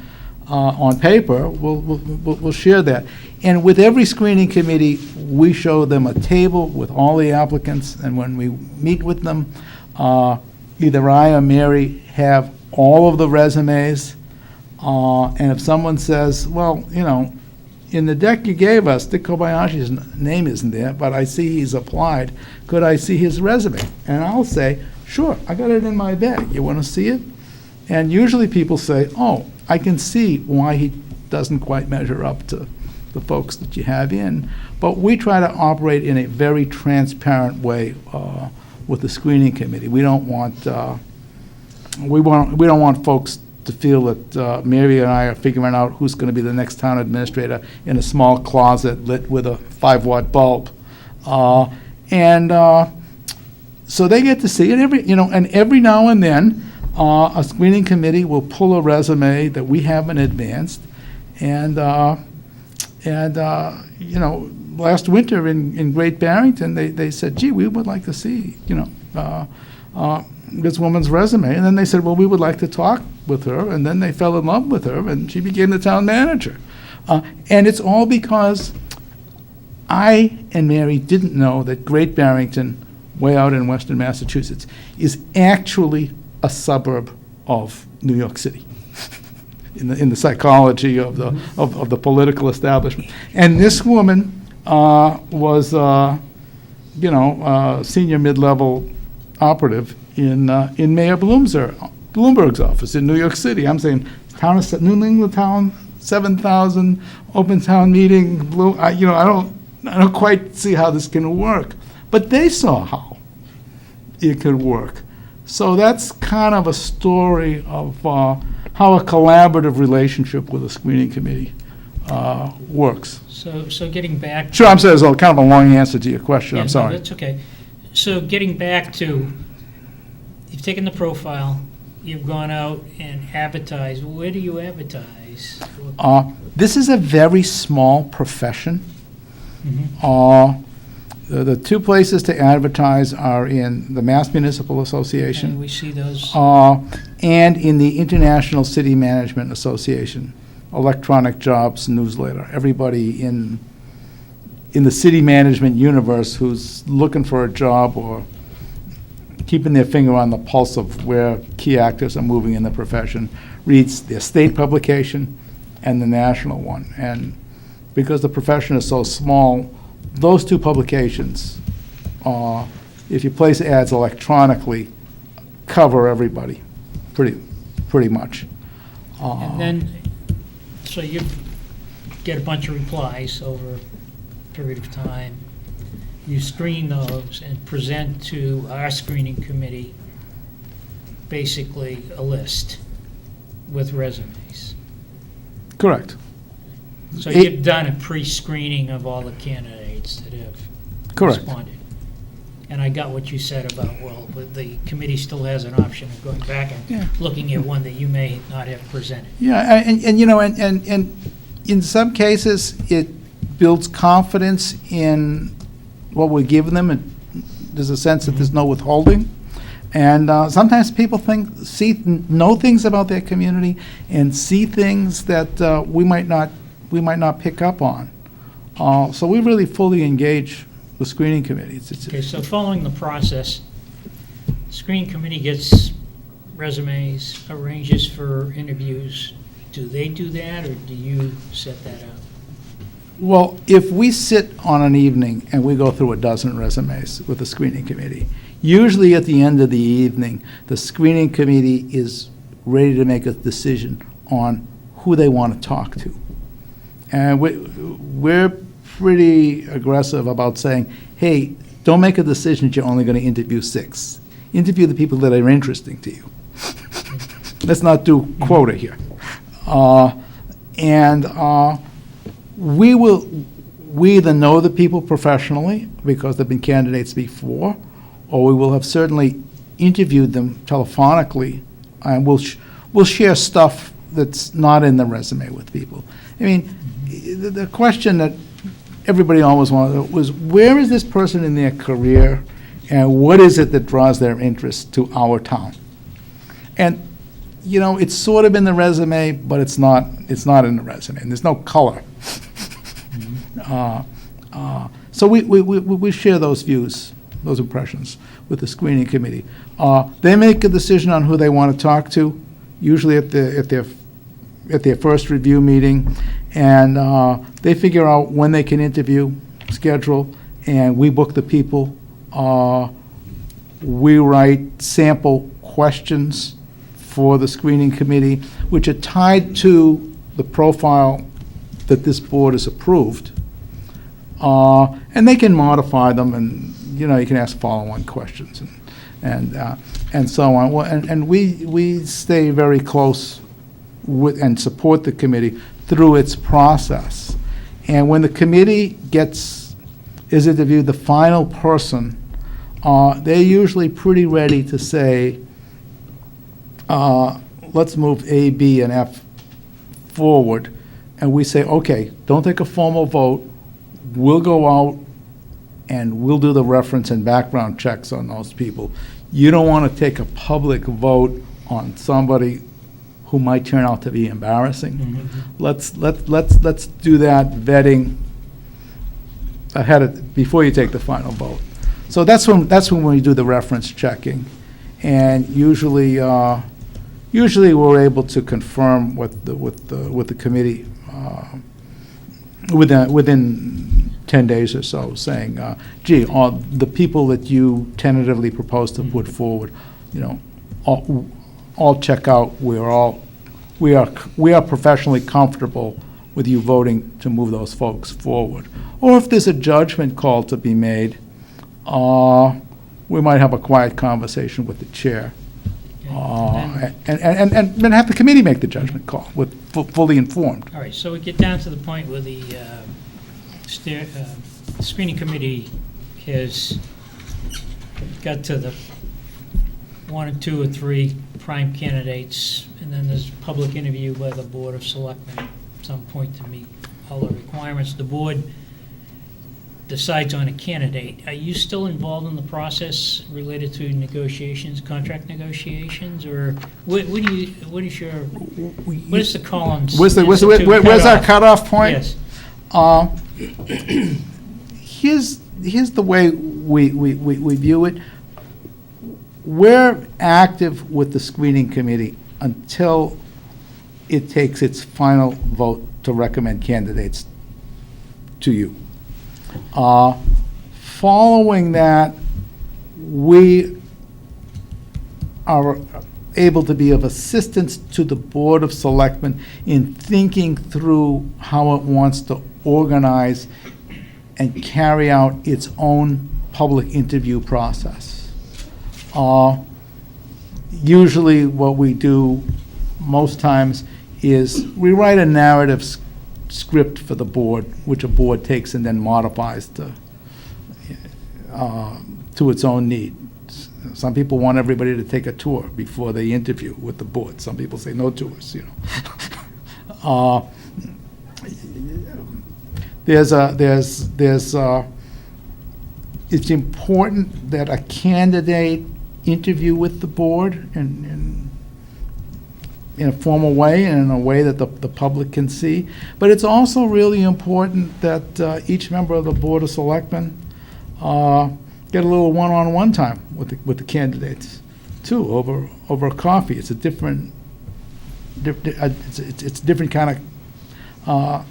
paper, we'll share that. And with every screening committee, we show them a table with all the applicants, and when we meet with them, either I or Mary have all of the resumes, and if someone says, well, in the deck you gave us, Dick Kobayashi's name isn't there, but I see he's applied. Could I see his resume? And I'll say, sure, I got it in my bag. You want to see it? And usually people say, oh, I can see why he doesn't quite measure up to the folks that you have in. But we try to operate in a very transparent way with the screening committee. We don't want folks to feel that Mary and I are figuring out who's going to be the next town administrator in a small closet lit with a 5-watt bulb. So they get to see it every now and then a screening committee will pull a resume that we haven't advanced. Last winter in Great Barrington, they said, gee, we would like to see, this woman's resume. And then they said, well, we would like to talk with her. And then they fell in love with her, and she became the town manager. And it's all because I and Mary didn't know that Great Barrington, way out in western Massachusetts, is actually a suburb of New York City. In the psychology of the political establishment. And this woman was, senior mid-level operative in Mayor Bloomberg's office in New York City. I'm saying, New England town, 7,000, open town meeting. I don't quite see how this can work, but they saw how it could work. So that's kind of a story of how a collaborative relationship with a screening committee works. So getting back. Sure, I'm sorry, it's kind of a long answer to your question, Yeah, I'm no, sorry. that's okay. So getting back to, you've taken the profile, you've gone out and advertised. Where do you advertise? This is a very small profession. The two places to advertise are in the Mass Municipal Association. And we see those. And in the International City Management Association, electronic jobs newsletter. Everybody in the city management universe who's looking for a job or keeping their finger on the pulse of where key actors are moving in the profession reads their state publication and the national one. And because the profession is so small, those two publications, if you place ads electronically, cover everybody, pretty much. And then, so you get a bunch of replies over a period of time. You screen those and present to our screening committee basically a list with resumes. Correct. So you've done a pre-screening of all the candidates that have Correct. responded. And I got what you said about, well, the committee still has an option of going back Yeah. and looking at one that you may not have presented. Yeah, and in some cases, it builds confidence in what we're giving them, and there's a sense that there's no withholding. And sometimes people know things about their community and see things that we might not pick up on. So we really fully engage the screening committee. Okay, so following the process, screening committee gets resumes, arranges for interviews. Do they do that, or do you set that up? Well, if we sit on an evening and we go through a dozen resumes with the screening committee, usually at the end of the evening, the screening committee is ready to make a decision on who they want to talk to. And we're pretty aggressive about saying, hey, don't make a decision that you're only going to interview 6. Interview the people that are interesting to you. Let's not do quota here. We either know the people professionally because they've been candidates before, or we will have certainly interviewed them telephonically, and we'll share stuff that's not in the resume with people. I mean, the question that everybody always wanted was, where is this person in their career, and what is it that draws their interest to our town? And, you know, it's sort of in the resume, but it's not in the resume, and there's no color. So we share those views, those impressions with the screening committee. They make a decision on who they want to talk to, usually at their first review meeting, and they figure out when they can interview, schedule, and we book the people. We write sample questions for the screening committee, which are tied to the profile that this board has approved. And they can modify them, and, you know, you can ask follow-on questions and so on. Well, and we stay very close with and support the committee through its process. And when the committee is interviewed the final person, they're usually pretty ready to say, let's move A, B, and F forward. And we say, okay, don't take a formal vote. We'll go out and we'll do the reference and background checks on those people. You don't want to take a public vote on somebody who might turn out to be embarrassing. Mm-hmm. Let's do that vetting before you take the final vote. So that's when we do the reference checking, and usually we're able to confirm with the committee within 10 days or so, saying, gee, all the people that you tentatively propose to put forward, you know, all check out. We are professionally comfortable with you voting to move those folks forward. Or if there's a judgment call to be made, we might have a quiet conversation with the chair, and then have the committee make the judgment call with fully informed. All right, so we get down to the point where the screening committee has got to the 1 or 2 or 3 prime candidates, and then there's public interview by the Board of Selectmen at some point to meet all the requirements. The board decides on a candidate. Are you still involved in the process related to negotiations, contract negotiations, or what is the call on? Where's our cutoff point? Yes. Here's the way we view it. We're active with the screening committee until it takes its final vote to recommend candidates to you. Following that, we are able to be of assistance to the Board of Selectmen in thinking through how it wants to organize and carry out its own public interview process. Usually what we do most times is we write a narrative script for the board, which a board takes and then modifies to its own need. Some people want everybody to take a tour before they interview with the board. Some people say no tours, you know. It's important that a candidate interview with the board in a formal way and in a way that the public can see. But it's also really important that each member of the Board of Selectmen get a little one-on-one time with the candidates, too, over coffee. It's a different, it's a different kind of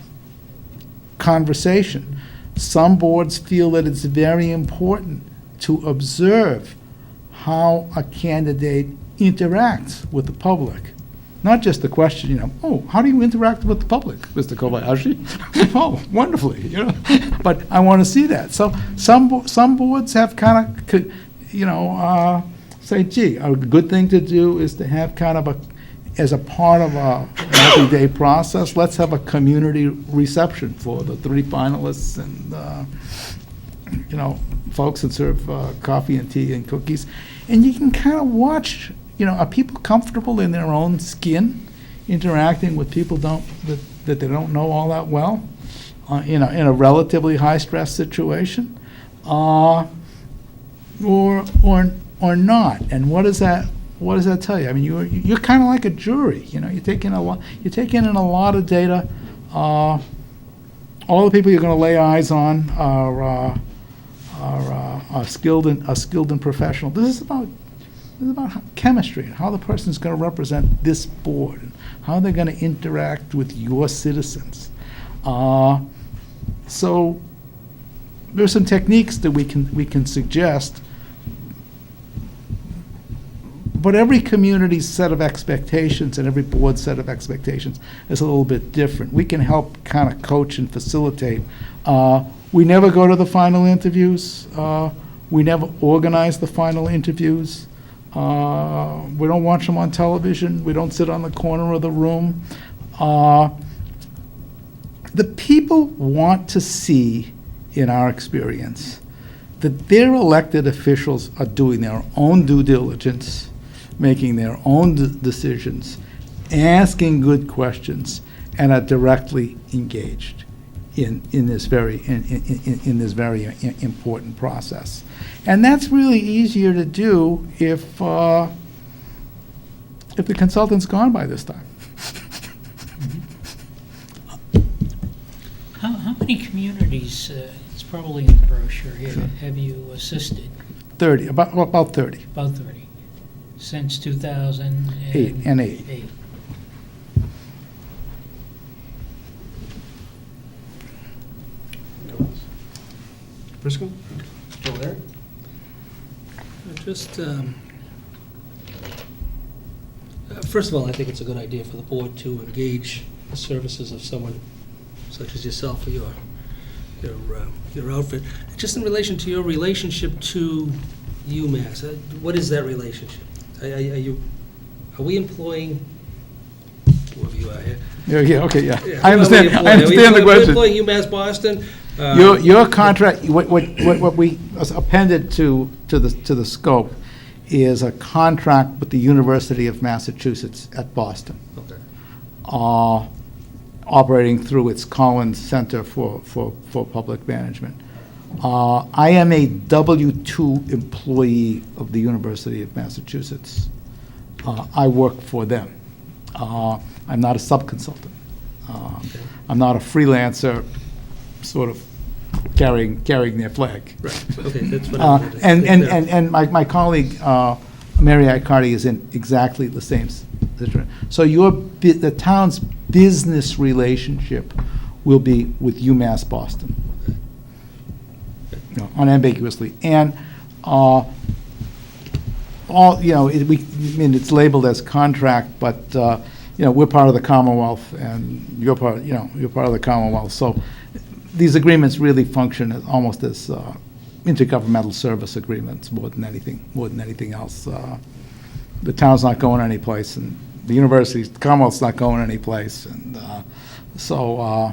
conversation. Some boards feel that it's very important to observe how a candidate interacts with the public. Not just the question, oh, how do you interact with the public, Mr. Kobayashi? Oh, wonderfully, But I want to see that. So some boards have kind of, say, gee, a good thing to do is to have kind of as a part of a multi-day process, let's have a community reception for the 3 finalists and, folks that serve coffee and tea and cookies. And you can kind of watch, are people comfortable in their own skin interacting with people that they don't know all that well in a relatively high-stress situation, or not? And what does that tell you? I mean, you're kind of like a jury. You're taking in a lot of data. All the people you're going to lay eyes on are skilled and professional. This is about chemistry and how the person's going to represent this board and how they're going to interact with your citizens. So there's some techniques that we can suggest, but every community's set of expectations and every board's set of expectations is a little bit different. We can help kind of coach and facilitate. We never go to the final interviews. We never organize the final interviews. We don't watch them on television. We don't sit on the corner of the room. The people want to see, in our experience, that their elected officials are doing their own due diligence, making their own decisions, asking good questions, and are directly engaged in this very important process. And that's really easier to do if the consultant's gone by this time. How many communities, it's probably in the brochure here, have you assisted? 30, about 30. About 30, since 2008. And eight. Briscoe? Still there? Just, first of all, I think it's a good idea for the board to engage the services of someone such as yourself or your outfit. Just in relation to your relationship to UMass, what is that relationship? Are we employing, whoever you are here? Yeah, okay, yeah. I understand the Are we question. employing UMass Boston? Your contract, what we appended to the scope is a contract with the University of Massachusetts at Boston. Okay. Operating through its Collins Center for Public Management. I am a W-2 employee of the University of Massachusetts. I work for them. I'm not a sub-consultant. I'm not a freelancer sort of carrying their flag. Right, okay, that's what I wanted to think there. And my colleague, Mary Icardi, is in exactly the same situation. So the town's business relationship will be with UMass Boston. Unambiguously. And it's labeled as contract, but we're part of the Commonwealth, and you're part of the Commonwealth. So these agreements really function almost as intergovernmental service agreements more than anything else. The town's not going anyplace, and the the Commonwealth's not going anyplace, and so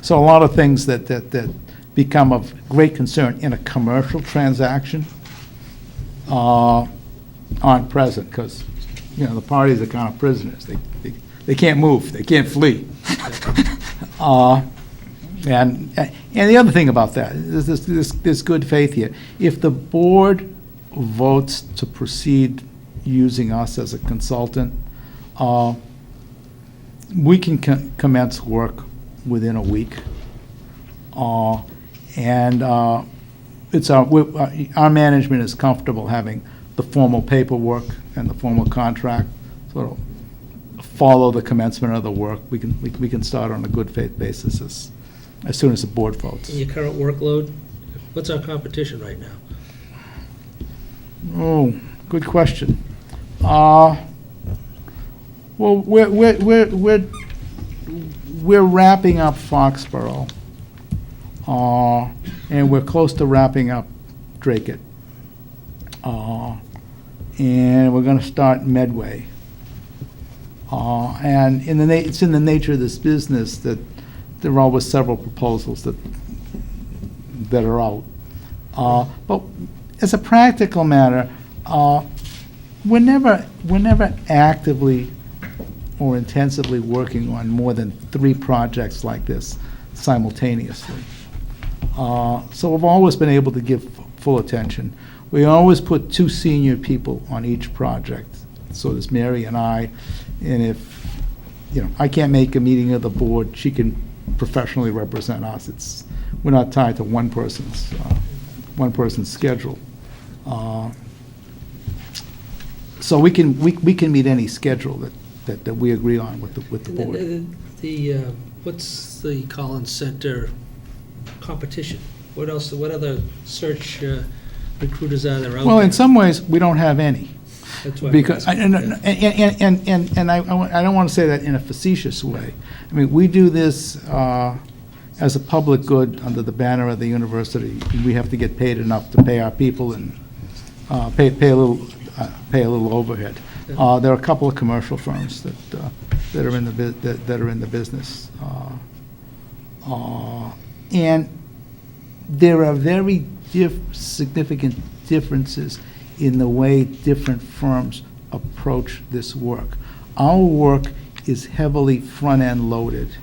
a lot of things that become of great concern in a commercial transaction aren't present, because the parties are kind of prisoners. They can't move. They can't flee. And the other thing about that is this good faith here. If the board votes to proceed using us as a consultant, we can commence work within a week. And our management is comfortable having the formal paperwork and the formal contract sort of follow the commencement of the work. We can start on a good faith basis as soon as the board votes. Your current workload, what's our competition right now? Oh, good question. Well, we're wrapping up Foxborough, and we're close to wrapping up Drake. And we're going to start Medway. And it's in the nature of this business that there are always several proposals that are out. But as a practical matter, we're never actively or intensively working on more than 3 projects like this simultaneously. So we've always been able to give full attention. We always put 2 senior people on each project. So there's Mary and I, and if, I can't make a meeting of the board, she can professionally represent us. We're not tied to one person's schedule. So we can meet any schedule that we agree on with the board. What's the Collins Center competition? What else, what other search recruiters are there out there? Well, in some ways, we don't have any. That's why I'm Because, asking. and I don't want to say that in a facetious way. I mean, we do this as a public good under the banner of the university. We have to get paid enough to pay our people and pay a little overhead. There are a couple of commercial firms that are in the business, and there are very significant differences in the way different firms approach this work. Our work is heavily front-end loaded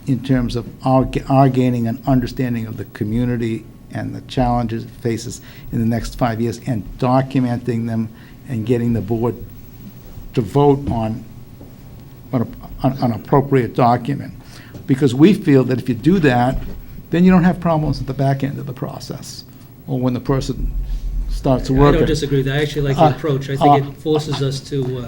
in terms of our gaining an understanding of the community and the challenges it faces in the next 5 years, and documenting them and getting the board to vote on an appropriate document. Because we feel that if you do that, then you don't have problems at the back end of the process, or when the person starts I working. don't disagree with that. I actually like the approach. I think it forces us to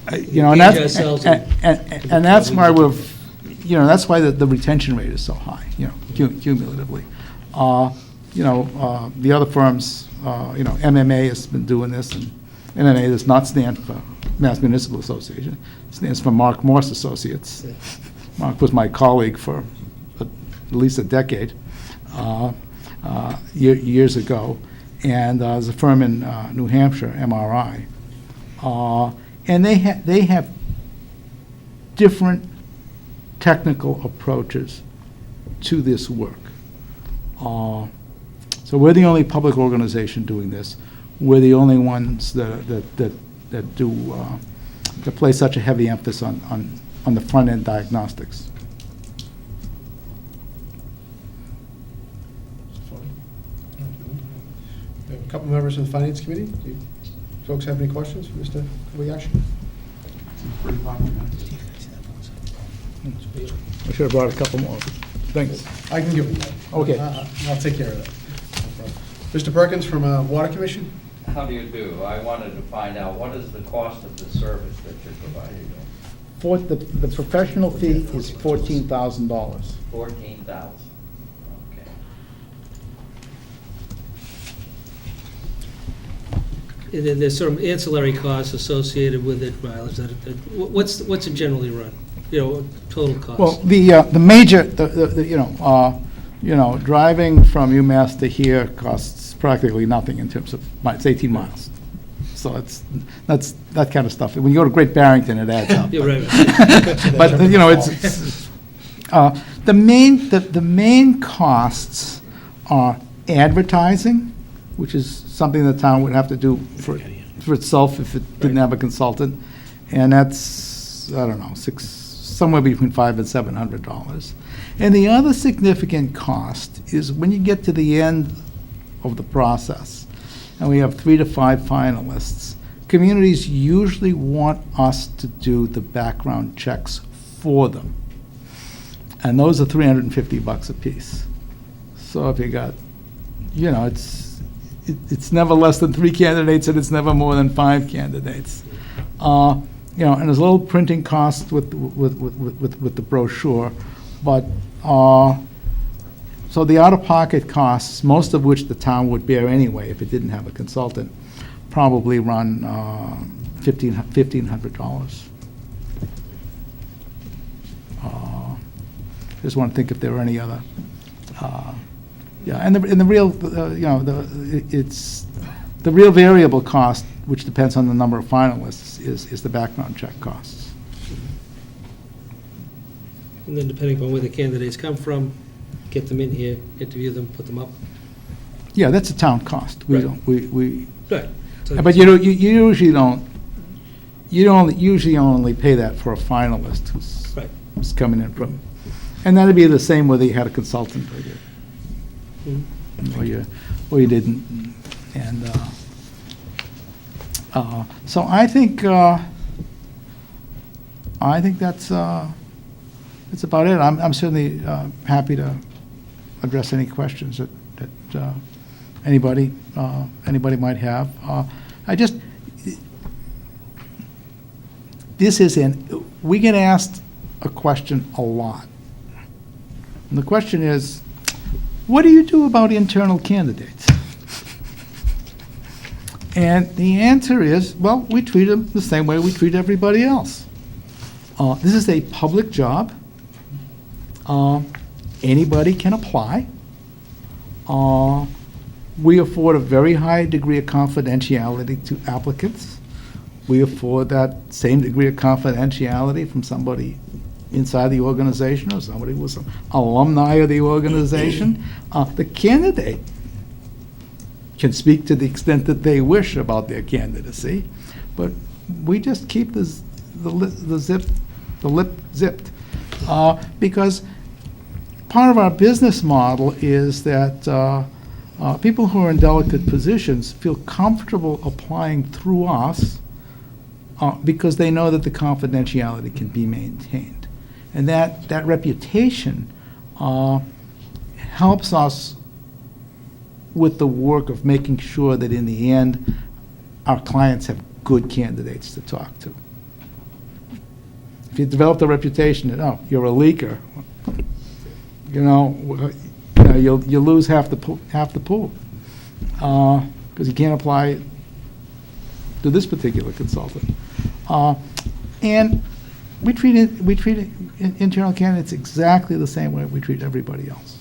And engage ourselves. and that's why that's why the retention rate is so high, cumulatively. The other firms, MMA has been doing this, and MMA does not stand for Mass Municipal Association. It stands for Mark Morse Associates. Yeah. Mark was my colleague for at least a decade, years ago, and there's a firm in New Hampshire, MRI, and they have different technical approaches to this work. So we're the only public organization doing this. We're the only ones that place such a heavy emphasis on the front-end diagnostics. We have a couple members of the Finance Committee. Do you folks have any questions for Mr. Kobayashi? Pretty comprehensive. I should have brought a couple more. Thanks. I can give them. Okay. I'll take care of that. No problem. Mr. Perkins from Water Commission? How do you do? I wanted to find out, what is the cost of the service that you're providing? The professional fee is $14,000. 14,000. Okay. And then there's some ancillary costs associated with it, mileage. What's it generally run? Total cost. Well, the major, driving from UMass to here costs practically nothing in terms of, it's 18 miles. So that's that kind of stuff. When you go to Great Barrington, it adds up. You're right. But, it's the main costs are advertising, which is something the town would have to do for itself if it didn't have a consultant. And that's, I don't know, somewhere between $500 and $700. And the other significant cost is when you get to the end of the process, and we have 3 to 5 finalists, communities usually want us to do the background checks for them. And those are $350 a piece. So if you got you know, it's never less than 3 candidates, and it's never more than 5 candidates. You know, and there's a little printing cost with the brochure, but, so the out-of-pocket costs, most of which the town would bear anyway if it didn't have a consultant, probably run $1,500. Just want to think if there were any other, yeah, and the real, you know, it's, the real variable cost, which depends on the number of finalists, is the background check costs. And then depending on where the candidates come from, get them in here, interview them, put them up. Yeah, that's a town cost. We Right. don't, we, Right. So- but you usually don't, usually only pay that for a finalist Right. who's coming in from, and that'd be the same whether you had a consultant or you, Mhm. or you didn't. And, so I think that's about it. I'm certainly happy to address any questions that anybody might have. We get asked a question a lot. And the question is, what do you do about internal candidates? And the answer is, well, we treat them the same way we treat everybody else. This is a public job. Anybody can apply. We afford a very high degree of confidentiality to applicants. We afford that same degree of confidentiality from somebody inside the organization or somebody who was an alumni of the organization. The candidate can speak to the extent that they wish about their candidacy, but we just keep the lip zipped. Because part of our business model is that people who are in delicate positions feel comfortable applying through us because they know that the confidentiality can be maintained. And that reputation helps us with the work of making sure that in the end, our clients have good candidates to talk to. If you develop the reputation that, oh, you're a leaker, you'll lose half the pool because you can't apply to this particular consultant. And we treat internal candidates exactly the same way we treat everybody else.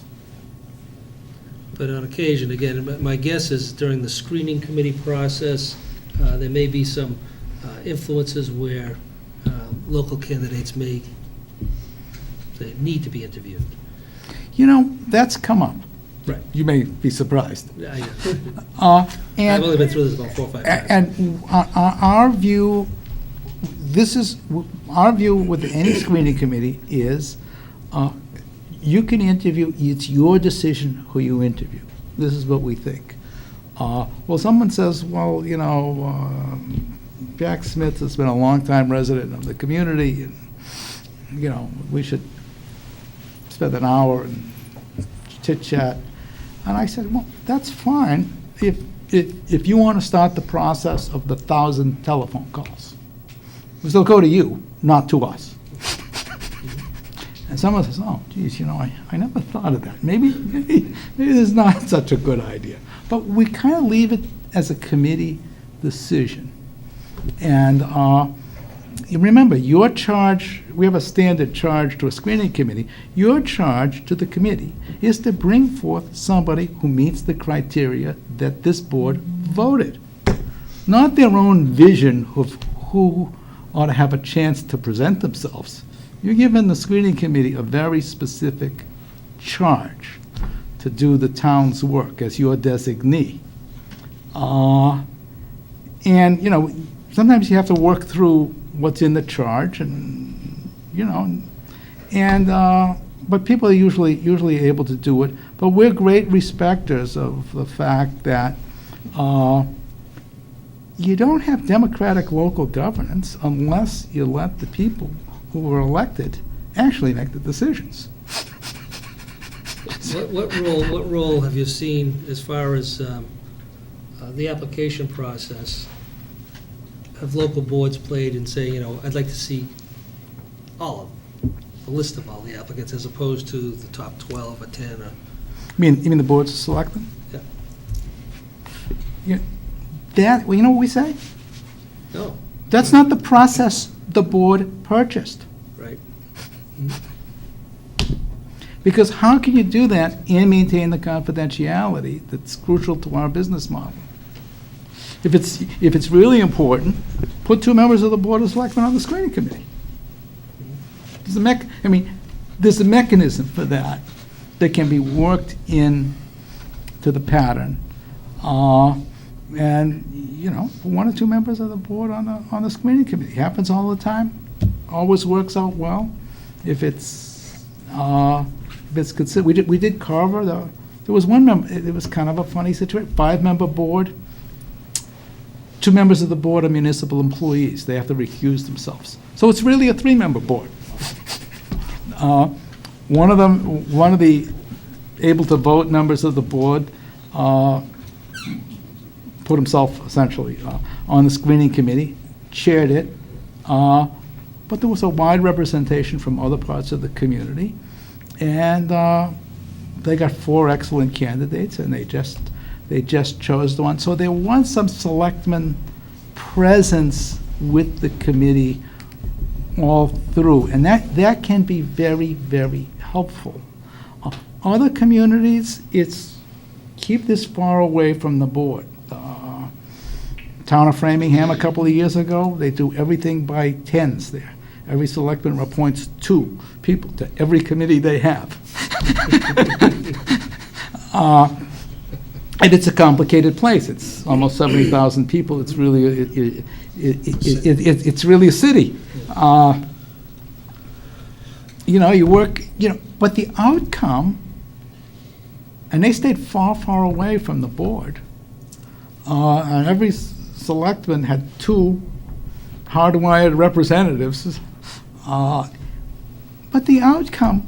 But on occasion, again, my guess is during the screening committee process, there may be some influences where local candidates may need to be interviewed. You know, that's come up. Right. You may be surprised. I've And only been through this about 4 or 5 times. And our view, our view with any screening committee is, you can interview, it's your decision who you interview. This is what we think. Well, someone says, well, Jack Smith has been a longtime resident of the community, and, we should spend an hour and chit-chat. And I said, well, that's fine if you want to start the process of the 1,000 telephone calls. They'll go to you, not to us. And someone says, oh, geez, I never thought of that. Maybe this is not such a good idea. But we kind of leave it as a committee decision. And you remember, your charge, we have a standard charge to a screening committee. Your charge to the committee is to bring forth somebody who meets the criteria that this board voted. Not their own vision of who ought to have a chance to present themselves. You're giving the screening committee a very specific charge to do the town's work as your designee. And, sometimes you have to work through what's in the charge and, but people are usually able to do it. But we're great respecters of the fact that you don't have democratic local governance unless you let the people who were elected actually make the decisions. What role have you seen as far as the application process? Have local boards played in saying, I'd like to see all of them, a list of all the applicants, as opposed to the top 12 or 10 or? You mean the boards of selectmen? Yeah. Yeah. That, well, you know what we say? No, That's not the process the board purchased. right? Because how can you do that and maintain the confidentiality that's crucial to our business model? If it's really important, put 2 members of the Board of Selectmen on the screening committee. There's a mechanism for that can be worked in to the pattern. And, 1 or 2 members of the board on the screening committee. Happens all the time, always works out well. If it's considered, we did Carver, there was one member, it was kind of a funny situation, 5-member board. 2 members of the board are municipal employees, they have to recuse themselves. So it's really a 3-member board. One of the able to vote members of the board put himself essentially on the screening committee, chaired it, but there was a wide representation from other parts of the community, and they got 4 excellent candidates, and they just chose the one. So there was some selectmen presence with the committee all through, and that can be very, very helpful. Other communities, it's keep this far away from the board. Town of Framingham a couple of years ago, they do everything by 10s there. Every selectman appoints 2 people to every committee they have. And it's a complicated place. It's almost 70,000 people. It's really it's really a city. You work, but the outcome, and they stayed far, far away from the board. And every selectman had 2 hardwired representatives. But the outcome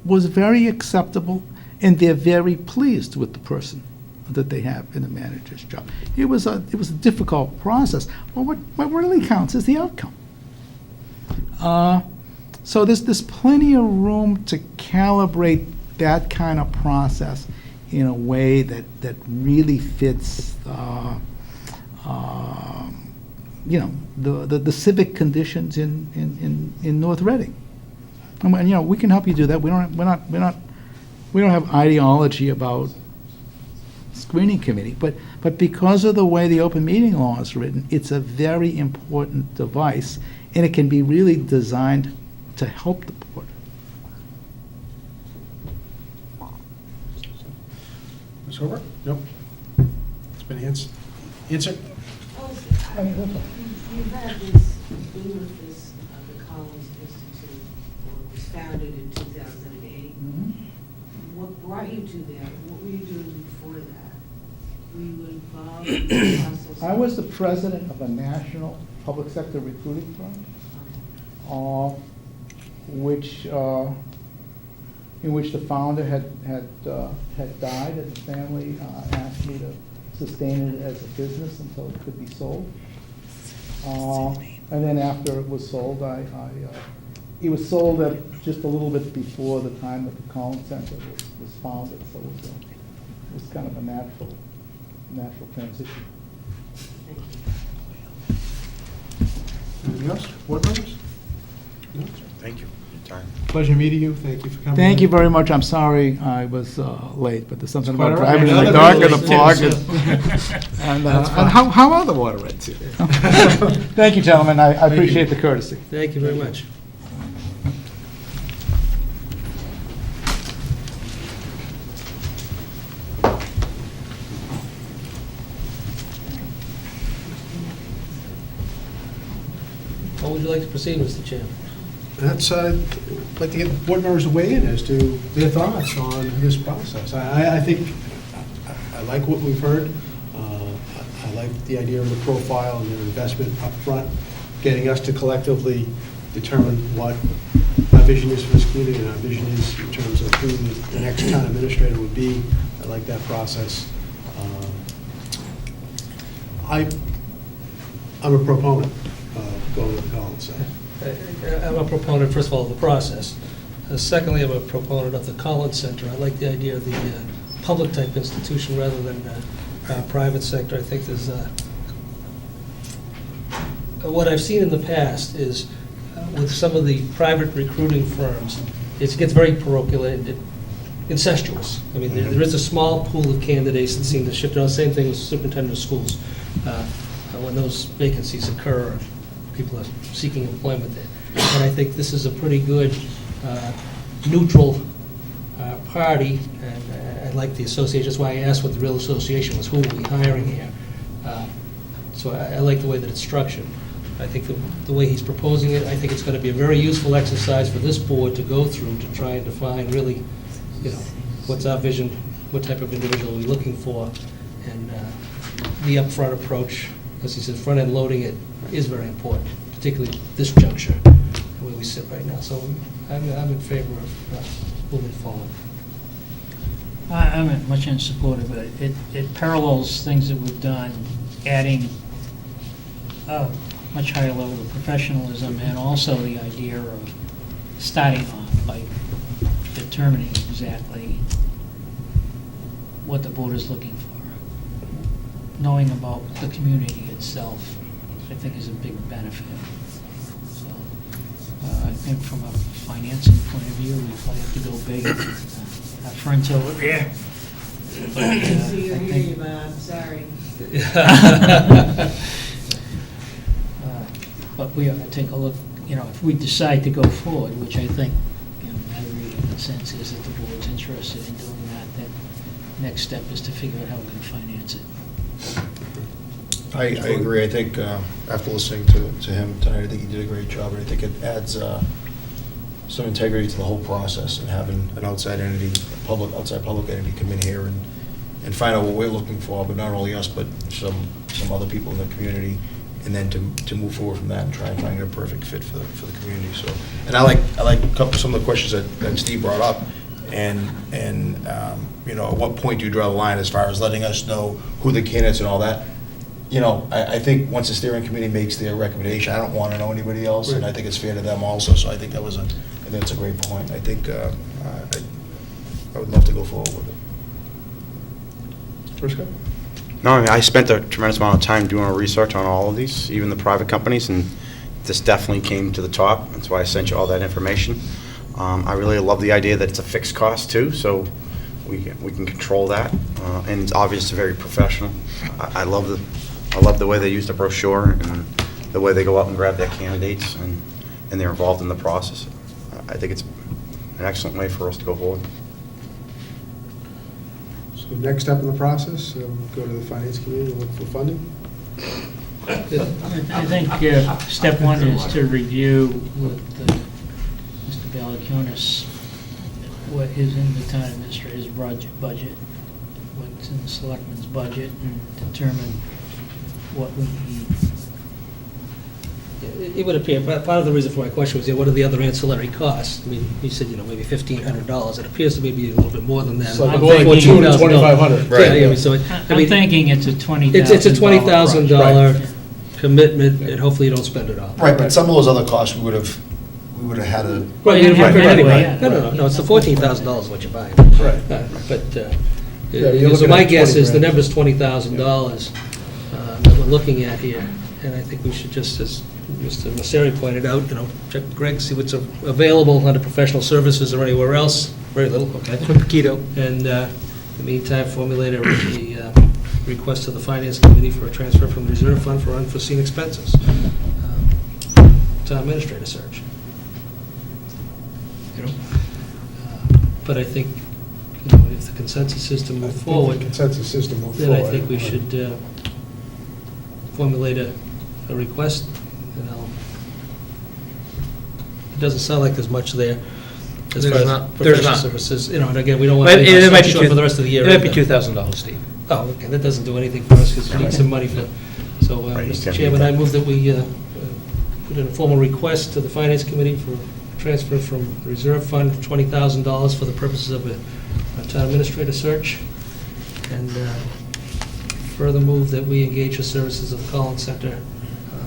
was very acceptable, and they're very pleased with the person that they have in the manager's job. It was a difficult process. Well, what really counts is the outcome. So there's plenty of room to calibrate that kind of process in a way that really fits the civic conditions in North Reading. And we can help you do that. We don't have ideology about screening committee, but because of the way the open meeting law is written, it's a very important device, and it can be really designed to help the board. Ms. Hobart? Nope. It's been answered. You've had this, been with this, the Collins Institute, was founded in 2008. What brought you to that? What were you doing before that? Were you involved in the process? I was the president of a national public sector recruiting firm, in which the founder had died, and the family asked me to sustain it as a business until it could be sold. And then after it was sold, it was sold at just a little bit before the time that the Collins Center was founded, so it was kind of a natural transition. Anything else? Board members? No? Thank you for your time. Pleasure meeting you. Thank you for coming. Thank in. you very much. I'm sorry I was late, but there's something It's quite about all right. driving in the Another dark and the really fog. And how are the water rates here? Thank you, gentlemen. I appreciate the courtesy. Thank you very much. How would you like to proceed, Mr. Chairman? That's, I'd like to get the board members to weigh in as to their thoughts on this process. I think, I like what we've heard. I like the idea of the profile and their investment up front, getting us to collectively determine what our vision is for this community and our vision is in terms of who the next town administrator would be. I like that process. I'm a proponent of going with the Collins Center. I'm a proponent, first of all, of the process. Secondly, I'm a proponent of the Collins Center. I like the idea of the public-type institution rather than private sector. I think there's, what I've seen in the past is with some of the private recruiting firms, it gets very parochial and incestuous. I mean, there is a small pool of candidates that seem to shift around. Same thing with superintendent of schools. When those vacancies occur, people are seeking employment there. And I think this is a pretty good neutral party, and I like the association. That's why I asked what the real association was, who are we hiring here? So I like the way that it's structured. I think the way he's proposing it, I think it's going to be a very useful exercise for this board to go through to try and define really, what's our vision, what type of individual are we looking for, and the upfront approach, as he says, front-end loading it is very important, particularly this juncture, where we sit right now. So I'm in favor of moving forward. I'm much in support of it. It parallels things that we've done, adding a much higher level of professionalism, and also the idea of starting off by determining exactly what the board is looking for. Knowing about the community itself, I think, is a big benefit. So I think from a financing point of view, we probably have to go big. Our friends over there. So you're here, Bob, sorry. But we ought to take a look, if we decide to go forward, which I think, my reading of the sense is that the board's interested in doing that, then next step is to figure out how we can finance it. I agree. I think after listening to him tonight, I think he did a great job, and I think it adds some integrity to the whole process, and having an outside entity, outside public entity come in here and find out what we're looking for, but not only us, but some other people in the community, and then to move forward from that and try and find a perfect fit for the community. So, and I like some of the questions that Steve brought up, and at what point do you draw the line as far as letting us know who the candidates and all that? I think once the steering committee makes their recommendation, I don't want to know anybody else, and I think it's fair to them also. So I think that's a great point. I think I would love to go forward with it. First go. No, I mean, I spent a tremendous amount of time doing research on all of these, even the private companies, and this definitely came to the top. That's why I sent you all that information. I really love the idea that it's a fixed cost too, so we can control that, and it's obviously very professional. I love the way they use the brochure and the way they go out and grab their candidates, and they're involved in the process. I think it's an excellent way for us to go forward. So next step in the process, go to the finance committee and look for funding? I think step one is to review with Mr. Balakonis what is in the town administrator's budget, what's in the selectmen's budget, and determine what we need. It would appear, part of the reason for my question was, what are the other ancillary costs? I mean, you said, maybe $1,500. It appears to be a little bit more than that. It's like more like $2,500. Right. Yeah, so I'm thinking it's a $20,000. It's a $20,000 Right. commitment, and hopefully you don't spend it all. Right, but some of those other costs we would have had to. Right, you have to anyway. yeah. No, it's the $14,000 what you're buying. Right. So my guess is the number's $20,000 that we're looking at here, and I think we should just, as Mr. Messeri pointed out, check with Greg, see what's available under professional services or anywhere else. Very little, okay. Keto. And in the meantime, formulate a request to the Finance Committee for a transfer from the reserve fund for unforeseen expenses. Town administrator search. But I think, if the consensus is to move forward, Consensus system move then forward. I think we should formulate a request, and it doesn't sound like there's much there as far as professional services, and again, we don't want to be short for the rest of the year. It might be $2,000, Steve. Oh, okay, that doesn't do anything for us, because we need some money for, so, Right, Mr. you Chairman, can- I move that we put in a formal request to the Finance Committee for transfer from reserve fund $20,000 for the purposes of a town administrator search, and further move that we engage the services of the Collins Center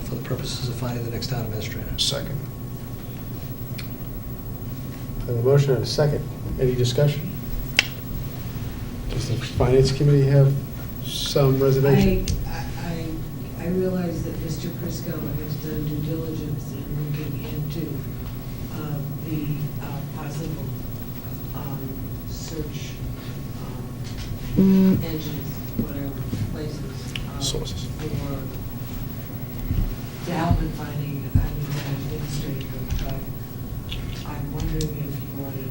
for the purposes of finding the next town administrator. Second. I have a motion and a second. Any discussion? Does the Finance Committee have some reservation? I realize that Mr. Prisco has done due diligence in looking into the possible search engines, whatever, places. Sources. To help in finding a new administrator, but I'm wondering if you want to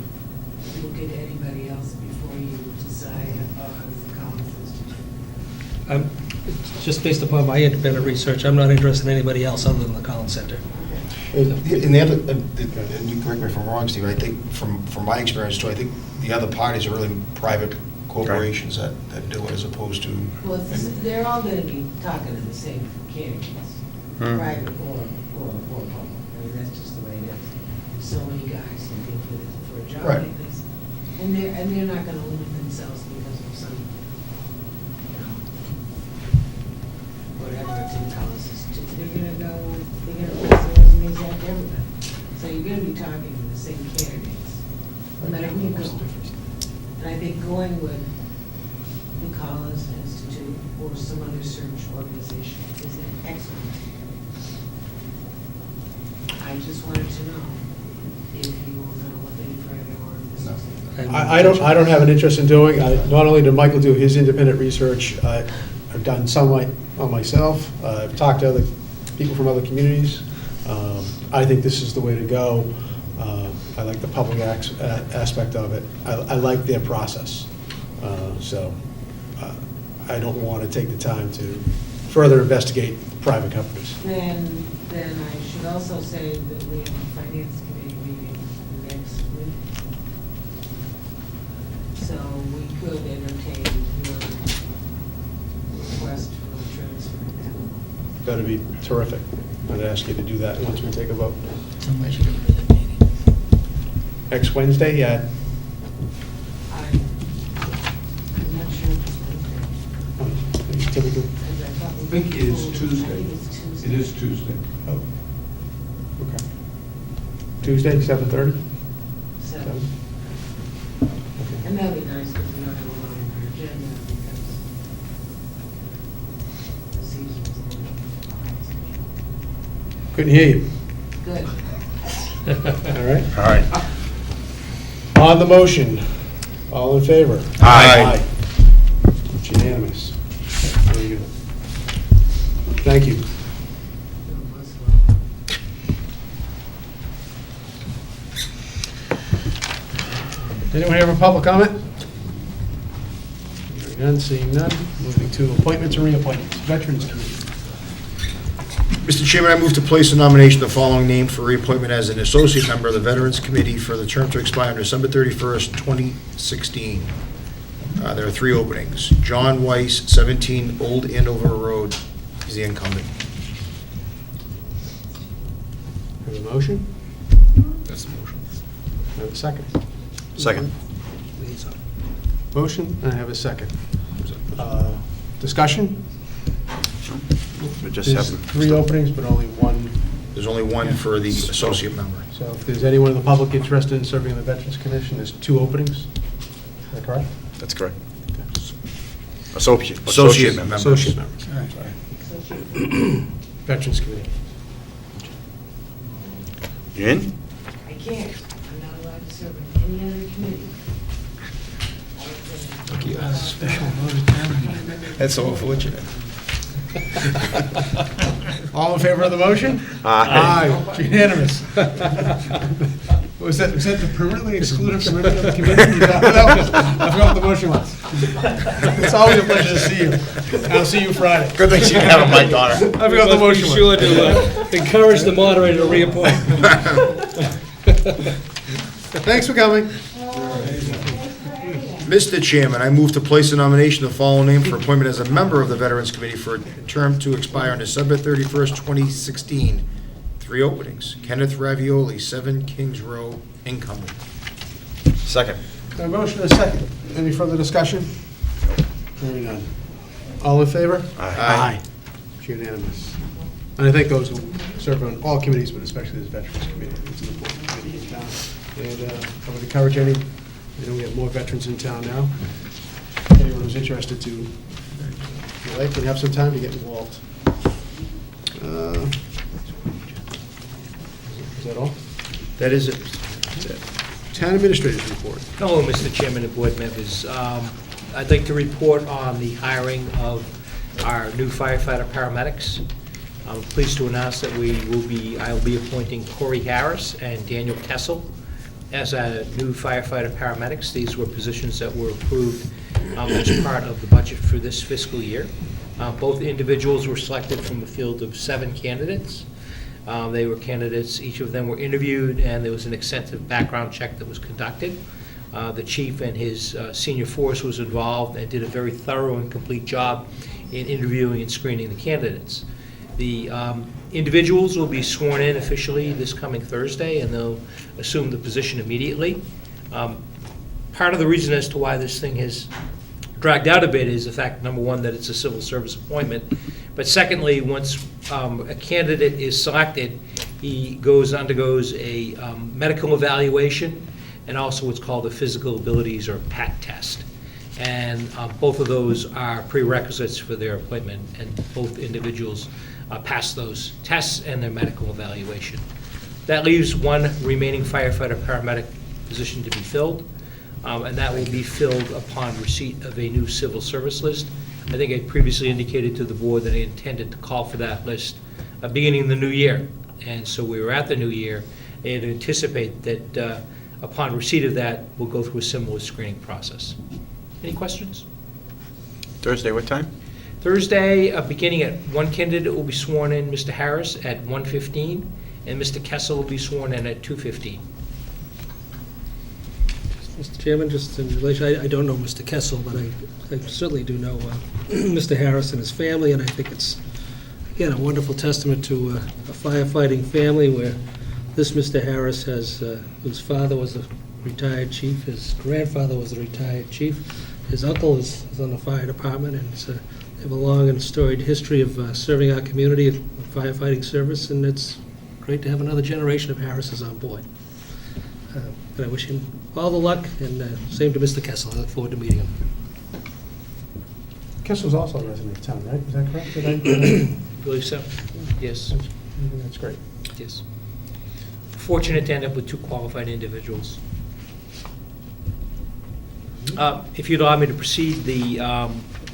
look at anybody else before you decide on the Collins Institute. Just based upon my independent research, I'm not interested in anybody else other than the Collins Center. And the other, and you correct me if I'm wrong, Steve, I think from my experience too, I think the other parties are really private corporations that do it as opposed to. Well, they're all going to be talking to the same candidates, private or public. I mean, that's just the way it is. So many guys looking for a job Right. like this. And they're not going to limit themselves because of some, whatever it's in Collins Institute. They're going to press their resumes out to everybody. So you're going to be talking to the same candidates, no matter who you go. And I think going with the Collins Institute or some other search organization is an excellent. I just wanted to know if you were going to look any further or if this is. I don't have an interest in doing, not only did Michael do his independent research, I've done some on myself, I've talked to other people from other communities. I think this is the way to go. I like the public aspect of it. I like their process. So I don't want to take the time to further investigate private companies. Then I should also say that we have a finance committee meeting next week. So we could entertain your request for a transfer now. That'd be terrific. I'd ask you to do that once we take a vote. So much to do with that meeting. Next Wednesday at, I'm not sure if it's Wednesday. typically, because I thought we I think it is told- Tuesday. I think it's Tuesday. It is Tuesday. oh, okay. Tuesday, 7:30? So, and that'd be nice because we don't have a lot on our agenda because the season's a little behind. Couldn't hear you. Good. All right. All right. On the motion, all in favor? Aye. It's unanimous. Very good. Thank you. Anyone have a public comment? Hearing none, seeing none. Moving to appointments and reappointments. Veterans Committee. Mr. Chairman, I move to place a nomination of the following name for reappointment as an associate member of the Veterans Committee for the term to expire on December 31st, 2016. There are 3 openings. John Weiss, 17 Old Andover Road. He's the incumbent. Have a motion? That's the motion. Have a second? Second. Motion, and I have a second. Discussion? We just There's have 3 openings, but only one. There's only one for the associate member. So if there's anyone in the public interested in serving on the Veterans Commission, there's 2 openings. Is that correct? That's correct. Associate members. Associate members. Veterans Committee. You in? I can't. I'm not allowed to serve on any other committee. That's so unfortunate. All in favor of the motion? Aye. Aye. It's unanimous. Was that to permanently exclude him from any other committee? Is that what that was? I forgot what the motion was. It's always a pleasure to see you. I'll see you Friday. Good thing she didn't have a mic on her. I forgot what the motion was. Sure to encourage the moderator to reappoint. Thanks for coming. Mr. Chairman, I move to place a nomination of the following name for appointment as a member of the Veterans Committee for a term to expire on December 31st, 2016, 3 openings. Kenneth Ravioli, 7 Kings Row, incumbent. Second. A motion and a second. Any further discussion? Hearing none. All in favor? Aye. It's unanimous. And I thank those who serve on all committees, but especially this Veterans Committee. It's an important committee in town. And I would encourage we have more veterans in town now. Anyone who's interested to, if you like, and have some time to get involved. Is that all? That is it. Town Administrator's Report. Hello, Mr. Chairman and board members. I'd like to report on the hiring of our new firefighter paramedics. I'm pleased to announce that I'll be appointing Corey Harris and Daniel Kessel as our new firefighter paramedics. These were positions that were approved as part of the budget for this fiscal year. Both individuals were selected from a field of 7 candidates. They were candidates, each of them were interviewed, and there was an extensive background check that was conducted. The chief and his senior force was involved and did a very thorough and complete job in interviewing and screening the candidates. The individuals will be sworn in officially this coming Thursday, and they'll assume the position immediately. Part of the reason as to why this thing has dragged out a bit is the fact, number one, that it's a civil service appointment, but secondly, once a candidate is selected, he undergoes a medical evaluation and also what's called a physical abilities or PAT test. And both of those are prerequisites for their appointment, and both individuals pass those tests and their medical evaluation. That leaves one remaining firefighter paramedic position to be filled, and that will be filled upon receipt of a new civil service list. I think I previously indicated to the board that I intended to call for that list beginning the new year. And so we were at the new year, and anticipate that upon receipt of that, we'll go through a similar screening process. Any questions? Thursday, what time? Thursday, beginning at one candidate will be sworn in, Mr. Harris, at 1:15, and Mr. Kessel will be sworn in at 2:15. Mr. Chairman, just in relation, I don't know Mr. Kessel, but I certainly do know Mr. Harris and his family, and I think it's, again, a wonderful testament to a firefighting family where this Mr. Harris whose father was a retired chief, his grandfather was a retired chief, his uncle is on the fire department, and they have a long and storied history of serving our community of firefighting service, and it's great to have another generation of Harrises on board. And I wish him all the luck, and same to Mr. Kessel. I look forward to meeting him. Kessel's also a resident of town, right? Is that correct? I believe so. Yes. That's great. Yes. Fortunate to end up with 2 qualified individuals. If you'd allow me to proceed, the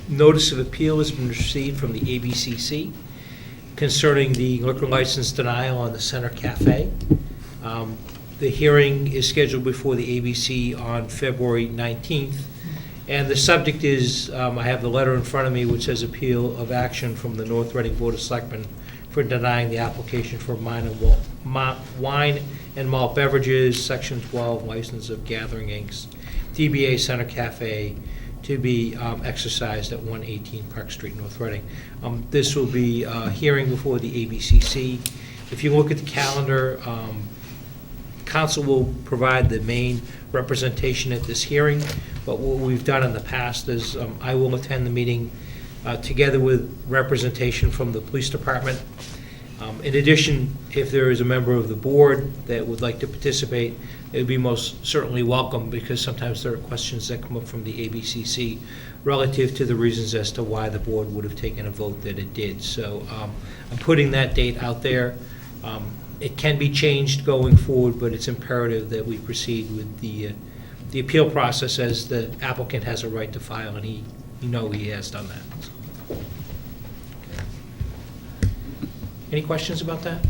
notice of appeal has been received from the ABCC concerning the liquor license denial on the Center Cafe. The hearing is scheduled before the ABC on February 19th, and the subject is, I have the letter in front of me which says appeal of action from the North Reading Board of Selectmen for denying the application for wine and malt beverages, Section 12, license of Gathering Inc., DBA Center Cafe, to be exercised at 118 Park Street, North Reading. This will be a hearing before the ABCC. If you look at the calendar, Council will provide the main representation at this hearing, but what we've done in the past is I will attend the meeting together with representation from the police department. In addition, if there is a member of the board that would like to participate, it would be most certainly welcome, because sometimes there are questions that come up from the ABCC relative to the reasons as to why the board would have taken a vote that it did. So I'm putting that date out there. It can be changed going forward, but it's imperative that we proceed with the appeal process, as the applicant has a right to file, and he has done that. Any questions about that?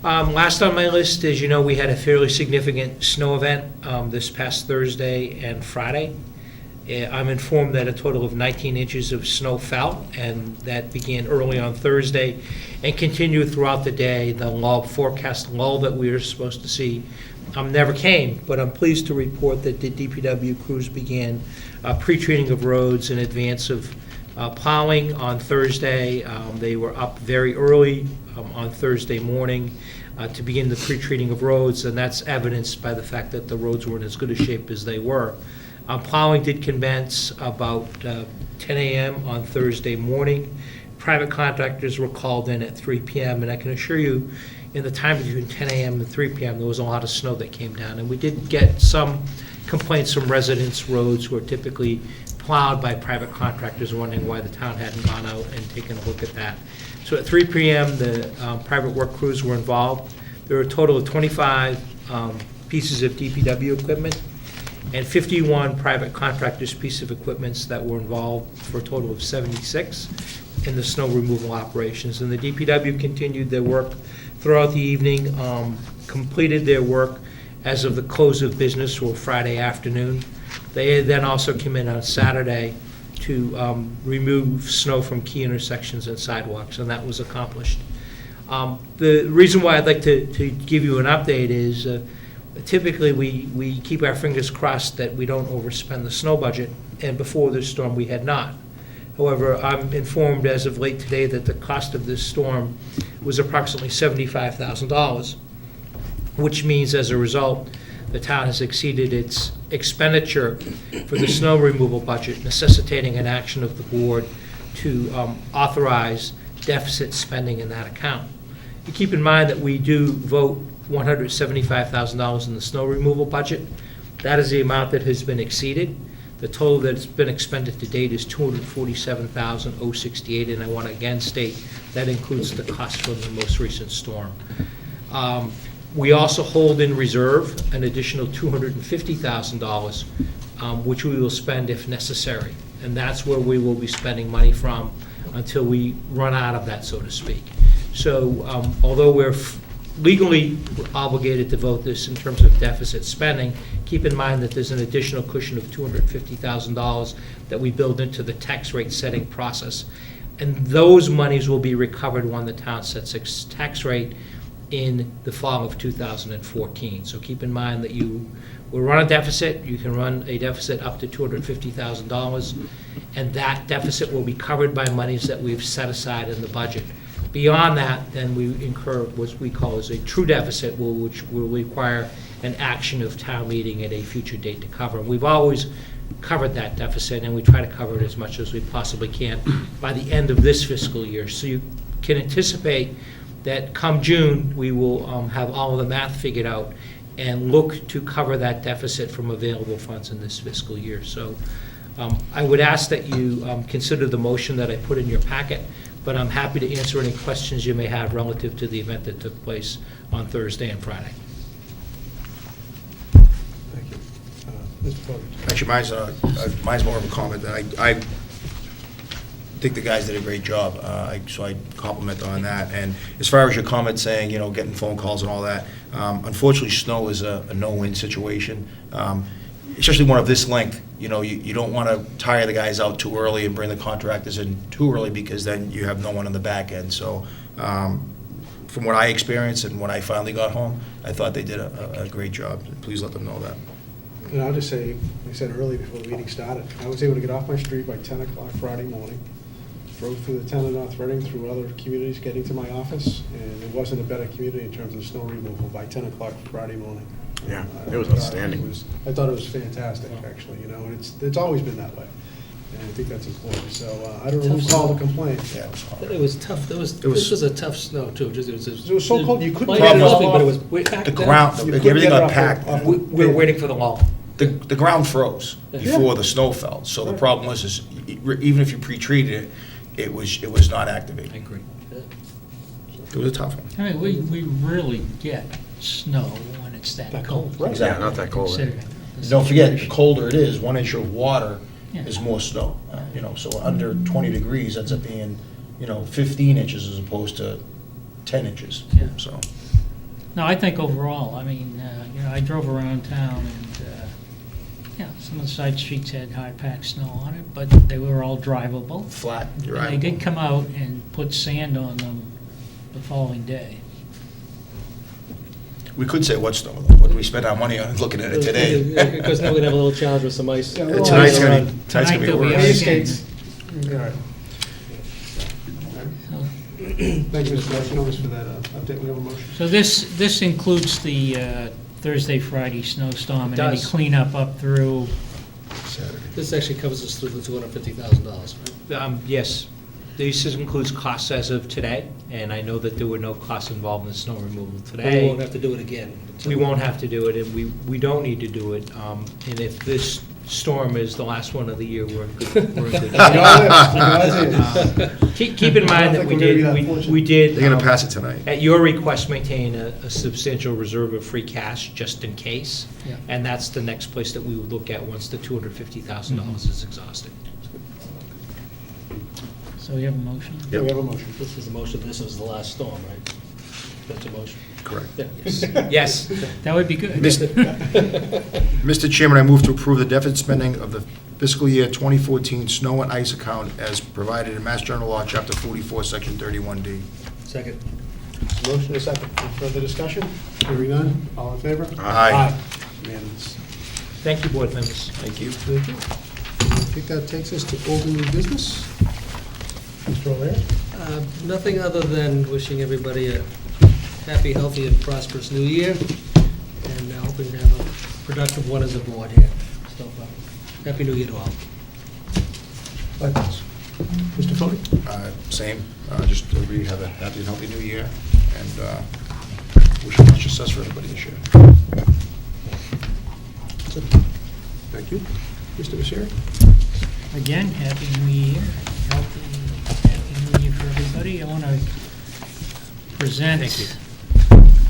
Last on my list, as you know, we had a fairly significant snow event this past Thursday and Friday. I'm informed that a total of 19 inches of snow fell, and that began early on Thursday and continued throughout the day. The forecast lull that we were supposed to see never came, but I'm pleased to report that the DPW crews began pre-treating of roads in advance of Plowing on Thursday, they were up very early on Thursday morning to begin the pre-treating of roads, and that's evidenced by the fact that the roads were in as good a shape as they were. Plowing did commence about 10 a.m. on Thursday morning. Private contractors were called in at 3 p.m., and I can assure you, in the time between 10 a.m. and 3 p.m., there was a lot of snow that came down, and we did get some complaints from residents' roads who are typically plowed by private contractors, wondering why the town hadn't gone out and taken a look at that. So at 3 p.m., the private work crews were involved. There were a total of 25 pieces of DPW equipment and 51 private contractors' pieces of equipment that were involved, for a total of 76 in the snow removal operations. And the DPW continued their work throughout the evening, completed their work as of the close of business, or Friday afternoon. They then also came in on Saturday to remove snow from key intersections and sidewalks, and that was accomplished. The reason why I'd like to give you an update is typically we keep our fingers crossed that we don't overspend the snow budget, and before this storm we had not. However, I'm informed as of late today that the cost of this storm was approximately $75,000, which means as a result, the town has exceeded its expenditure for the snow removal budget, necessitating an action of the board to authorize deficit spending in that account. You keep in mind that we do vote $175,000 in the snow removal budget. That is the amount that has been exceeded. The total that's been expended to date is $247,068, and I want to again state that includes the cost from the most recent storm. We also hold in reserve an additional $250,000, which we will spend if necessary. And that's where we will be spending money from until we run out of that, so to speak. So although we're legally obligated to vote this in terms of deficit spending, keep in mind that there's an additional cushion of $250,000 that we build into the tax rate setting process. And those monies will be recovered when the town sets its tax rate in the fall of 2014. So keep in mind that you will run a deficit. You can run a deficit up to $250,000, and that deficit will be covered by monies that we've set aside in the budget. Beyond that, then we incur what we call as a true deficit, which will require an action of town meeting at a future date to cover. We've always covered that deficit, and we try to cover it as much as we possibly can by the end of this fiscal year. So you can anticipate that come June, we will have all of the math figured out and look to cover that deficit from available funds in this fiscal year. So I would ask that you consider the motion that I put in your packet, but I'm happy to answer any questions you may have relative to the event that took place on Thursday and Friday. Thank you. Mr. Fode. Actually, mine's more of a comment that I think the guys did a great job, so I compliment on that. And as far as your comment saying, getting phone calls and all that, unfortunately, snow is a no-win situation, especially one of this length. You don't want to tire the guys out too early and bring the contractors in too early, because then you have no one on the back end. So from what I experienced and when I finally got home, I thought they did a great job. Please let them know that. And I'll just say, like I said earlier before the meeting started, I was able to get off my street by 10 o'clock Friday morning, drove through the town of North Reading, through other communities, getting to my office, and it wasn't a better community in terms of snow removal by 10 o'clock Friday morning. Yeah, it was outstanding. I thought it was fantastic, actually, and it's always been that way, and I think that's important. So I don't know who called to complain. Yeah, it was hard. It was tough. This was a tough snow, too. It was so cold, you couldn't light get it enough, off. but it was packed The down. ground, You couldn't everything get it got off packed. the- We're waiting for the lull. The ground froze before the snow fell. So the problem was, even if you pre-treated it, it was not activated. I agree. It was a tough one. I mean, we rarely get snow when it's that cold. Right. Yeah, not that cold. Considering the Don't forget, the situation. colder it is, 1 inch of water Yeah. is more snow. So under 20 degrees ends up being, 15 inches as opposed to 10 inches. Yeah. So, No, I think overall, I mean, I drove around town and, some of the side streets had hard-packed snow on it, but they were all drivable. flat, you're And right. they did come out and put sand on them the following day. We could say what snow, though. What do we spend our money on looking at it today? Because now we're going to have a little challenge with some ice. Yeah, a little Tonight's ice gonna around. be, tonight's gonna be Tonight there'll be worse. Ice again. skates. All right. Thank you, Mr. Martinez, for that update. We have a motion. So this includes the Thursday, Friday snowstorm and any does. cleanup up through, Saturday. This actually covers us through the $250,000, right? Yes, this includes costs as of today, and I know that there were no costs involved in the snow removal We today. won't have to do it again. We won't have to do it, and we don't need to do it. And if this storm is the last one of the year, we're in good shape. Keep in mind that we did. They're gonna pass it tonight. At your request, maintain a substantial reserve of free cash, just in case. Yeah. And that's the next place that we would look at once the $250,000 is exhausted. so we have a motion? Yeah, we have a motion. This is the motion, this is the last storm, right? That's a motion. Correct. Yes. That would be good. Mr. Chairman, I move to approve the deficit spending of the fiscal year 2014 snow and ice account as provided in Mass General Law, Chapter 44, Section 31D. Second. Motion is second. Any further discussion? Hearing none. All in favor? Aye. Unanimous. Thank you, board members. Thank you. Thank you. I think that takes us to old new business. Mr. O'Leary? Nothing other than wishing everybody a happy, healthy, and prosperous new year, and hoping to have a productive one as a board here. So, happy new year to all. Likewise. Mr. Fode? Same, just everybody have a happy and healthy new year, and wish much success for everybody this year. Thank you. Mr. Bashir? Again, happy new year, happy new year for everybody. I want to present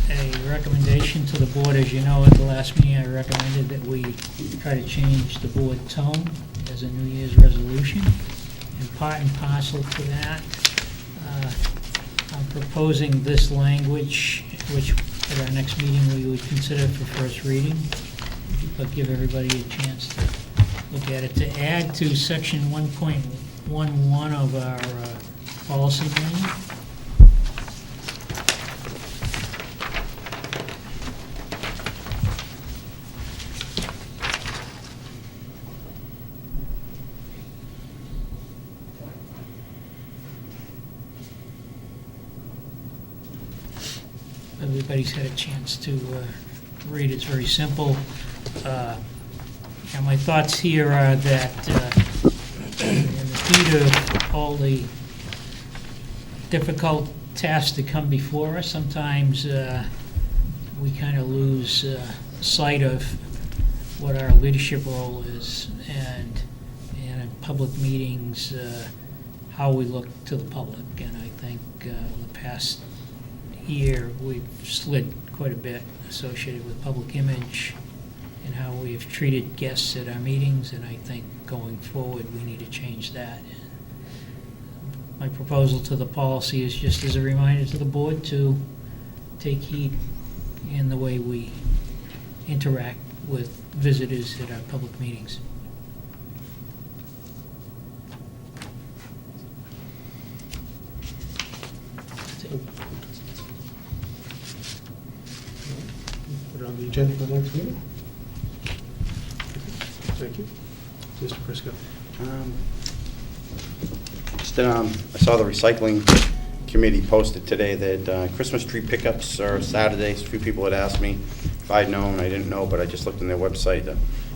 a recommendation to the board. As you know, at the last meeting, I recommended that we try to change the board tone as a New Year's resolution. And part and parcel to that, I'm proposing this language, which at our next meeting we would consider for first reading, but give everybody a chance to look at it, to add to section 1.11 of our policy manual. Everybody's had a chance to read. It's very simple. And my thoughts here are that in the heat of all the difficult tasks that come before us, sometimes we kind of lose sight of what our leadership role is, and in public meetings, how we look to the public. And I think the past year, we've slid quite a bit associated with public image and how we've treated guests at our meetings, and I think going forward, we need to change that. My proposal to the policy is just as a reminder to the board to take heed in the way we interact with visitors at our public meetings. Put it on the agenda for the next meeting. Thank you. Mr. Prisco? I saw the recycling committee posted today that Christmas tree pickups are Saturdays. A few people had asked me if I'd known. I didn't know, but I just looked on their website.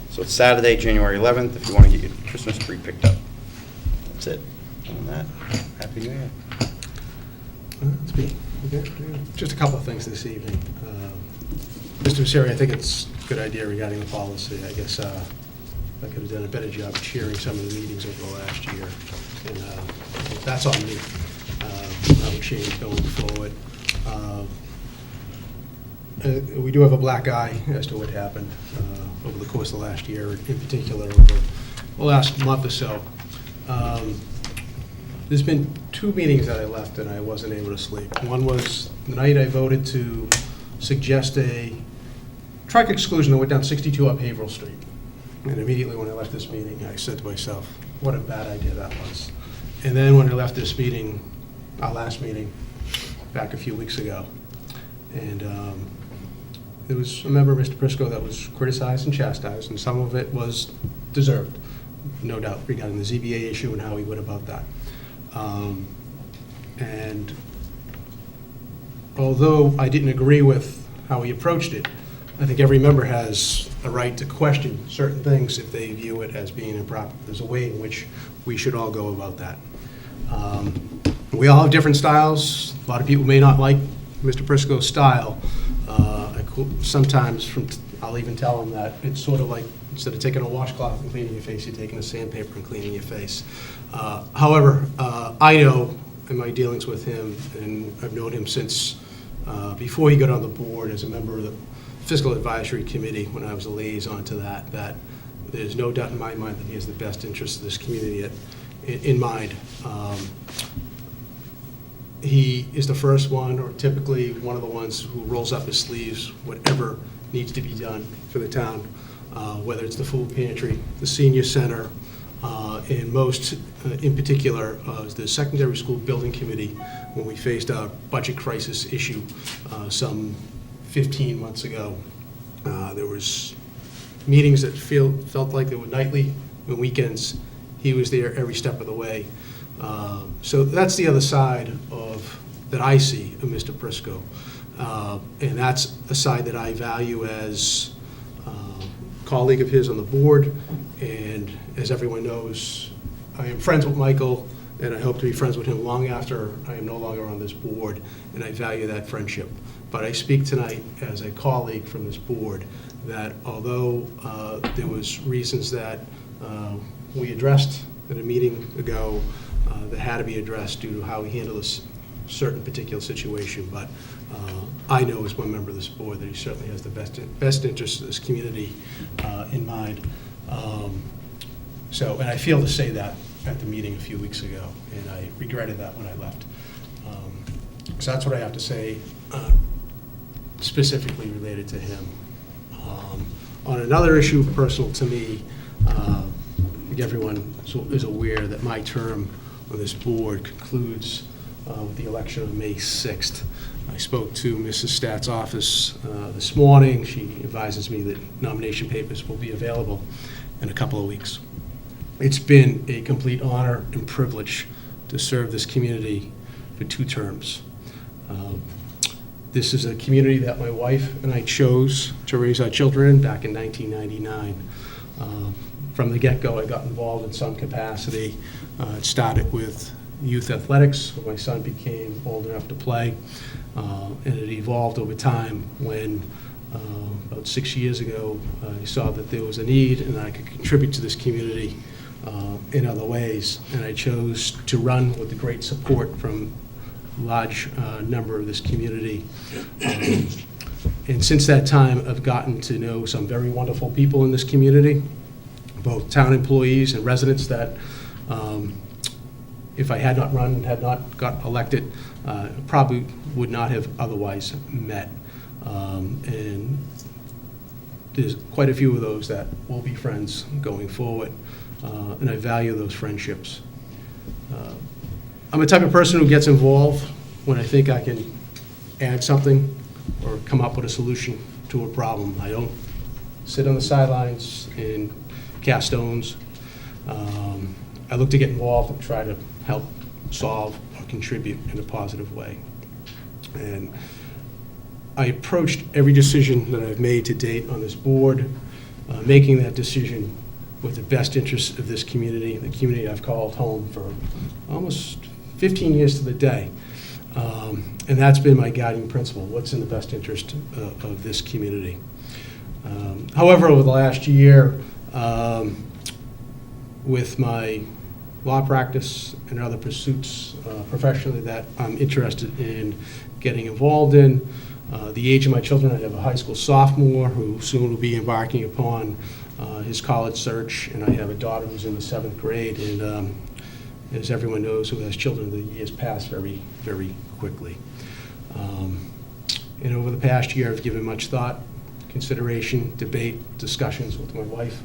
So it's Saturday, January 11th, if you want to get your Christmas tree picked up. That's it. Other than that, Happy New Year. That's me. Okay. Just a couple of things this evening. Mr. Misery, I think it's a good idea regarding the policy. I guess I could have done a better job of chairing some of the meetings over the last year, and that's on me. That will change going forward. We do have a black eye as to what happened over the course of the last year, in particular over the last month or so. There's been two meetings that I left and I wasn't able to sleep. One was the night I voted to suggest a truck exclusion that went down 62 up Haverhill Street. And immediately when I left this meeting, I said to myself, what a bad idea that was. And then when I left this meeting, our last meeting, back a few weeks ago, and there was a member, Mr. Prisco, that was criticized and chastised, and some of it was deserved. no doubt, regarding the ZBA issue and how he went about that. And although I didn't agree with how he approached it, I think every member has a right to question certain things if they view it as being improper. There's a way in which we should all go about that. We all have different styles. A lot of people may not like Mr. Prisco's style. Sometimes I'll even tell them that it's sort of like, instead of taking a washcloth and cleaning your face, you're taking a sandpaper and cleaning your face. However, I know in my dealings with him, and I've known him since before he got on the board as a member of the Fiscal Advisory Committee, when I was a liaison to that there's no doubt in my mind that he has the best interests of this community in mind. He is the first one, or typically one of the ones, who rolls up his sleeves, whatever needs to be done for the town, whether it's the food pantry, the senior center, and most, in particular, the secondary school building committee, when we faced a budget crisis issue some 15 months ago. There was meetings that felt like they were nightly and weekends. He was there every step of the way. So that's the other side that I see of Mr. Prisco. And that's a side that I value as a colleague of his on the board. And as everyone knows, I am friends with Michael, and I hope to be friends with him long after I am no longer on this board, and I value that friendship. But I speak tonight as a colleague from this board that although there was reasons that we addressed at a meeting ago that had to be addressed due to how he handled a certain particular situation, but I know as one member of this board that he certainly has the best interests of this community in mind. And I feel to say that at the meeting a few weeks ago, and I regretted that when I left. So that's what I have to say specifically related to him. On another issue personal to me, I think everyone is aware that my term on this board concludes with the election of May 6th. I spoke to Mrs. Statt's office this morning. She advises me that nomination papers will be available in a couple of weeks. It's been a complete honor and privilege to serve this community for 2 terms. This is a community that my wife and I chose to raise our children in back in 1999. From the get-go, I got involved in some capacity. It started with youth athletics when my son became old enough to play, and it evolved over time when about 6 years ago I saw that there was a need and I could contribute to this community in other ways, and I chose to run with the great support from a large number of this community. And since that time, I've gotten to know some very wonderful people in this community, both town employees and residents that if I had not run and had not got elected, probably would not have otherwise met. And there's quite a few of those that will be friends going forward, and I value those friendships. I'm the type of person who gets involved when I think I can add something or come up with a solution to a problem. I don't sit on the sidelines and cast stones. I look to get involved and try to help solve or contribute in a positive way. And I approached every decision that I've made to date on this board, making that decision with the best interests of this community, the community I've called home for almost 15 years to the day. And that's been my guiding principle, what's in the best interest of this community. However, over the last year, with my law practice and other pursuits professionally that I'm interested in getting involved in, the age of my children, I have a high school sophomore who soon will be embarking upon his college search, and I have a daughter who's in the 7th grade, and as everyone knows who has children, the years pass very, very quickly. And over the past year, I've given much thought, consideration, debate, discussions with my wife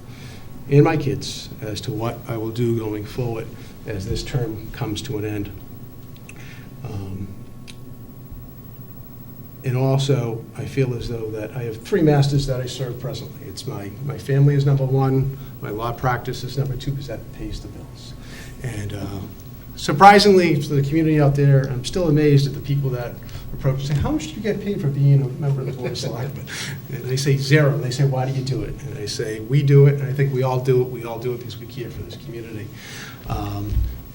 and my kids as to what I will do going forward as this term comes to an end. And also, I feel as though that I have three masters that I serve presently. It's my family is number one, my law practice is number two, because that pays the bills. And surprisingly, to the community out there, I'm still amazed at the people that approach and say, how much do you get paid for being a member of the Board of Selectmen? And they say zero, and they say, why do you do it? And I say, we do it, and I think we all do it. We all do it because we care for this community.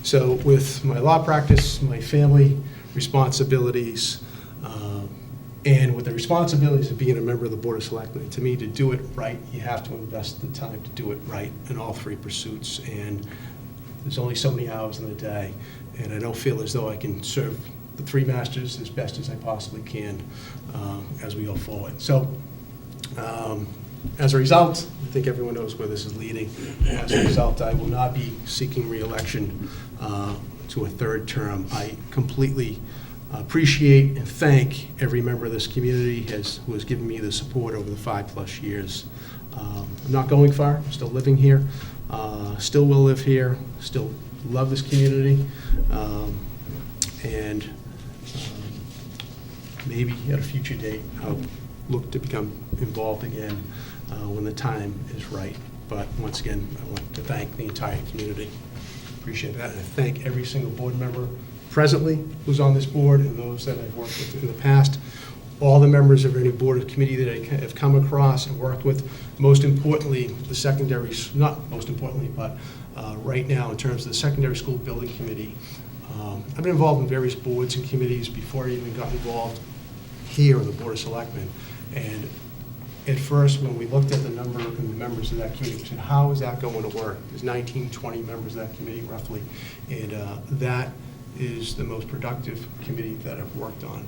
So with my law practice, my family responsibilities, and with the responsibilities of being a member of the Board of Selectmen, to me, to do it right, you have to invest the time to do it right in all three pursuits. And there's only so many hours in the day, and I don't feel as though I can serve the three masters as best as I possibly can as we go forward. So as a result, I think everyone knows where this is leading. As a result, I will not be seeking re-election to a third term. I completely appreciate and thank every member of this community who has given me the support over the 5+ years. I'm not going far. I'm still living here. Still will live here. Still love this community. And maybe at a future date, I'll look to become involved again when the time is right. But once again, I want to thank the entire community. Appreciate that. And I thank every single board member presently who's on this board and those that I've worked with in the past, all the members of any board or committee that I have come across and worked with. Most importantly, the secondary, not most importantly, but right now in terms of the secondary school building committee, I've been involved in various boards and committees before I even got involved here in the Board of Selectmen. And at first, when we looked at the number and the members of that committee, we said, how is that going to work? There's 19, 20 members of that committee roughly, and that is the most productive committee that I've worked on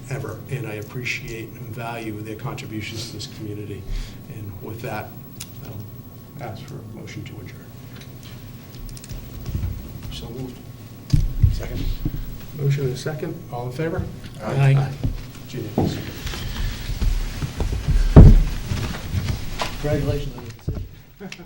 ever, and I appreciate and value their contributions to this community. And with that, I'll ask for a motion to adjourn. So moved. Second. Motion and a second. All in favor? Aye. It's unanimous. Congratulations on your decision.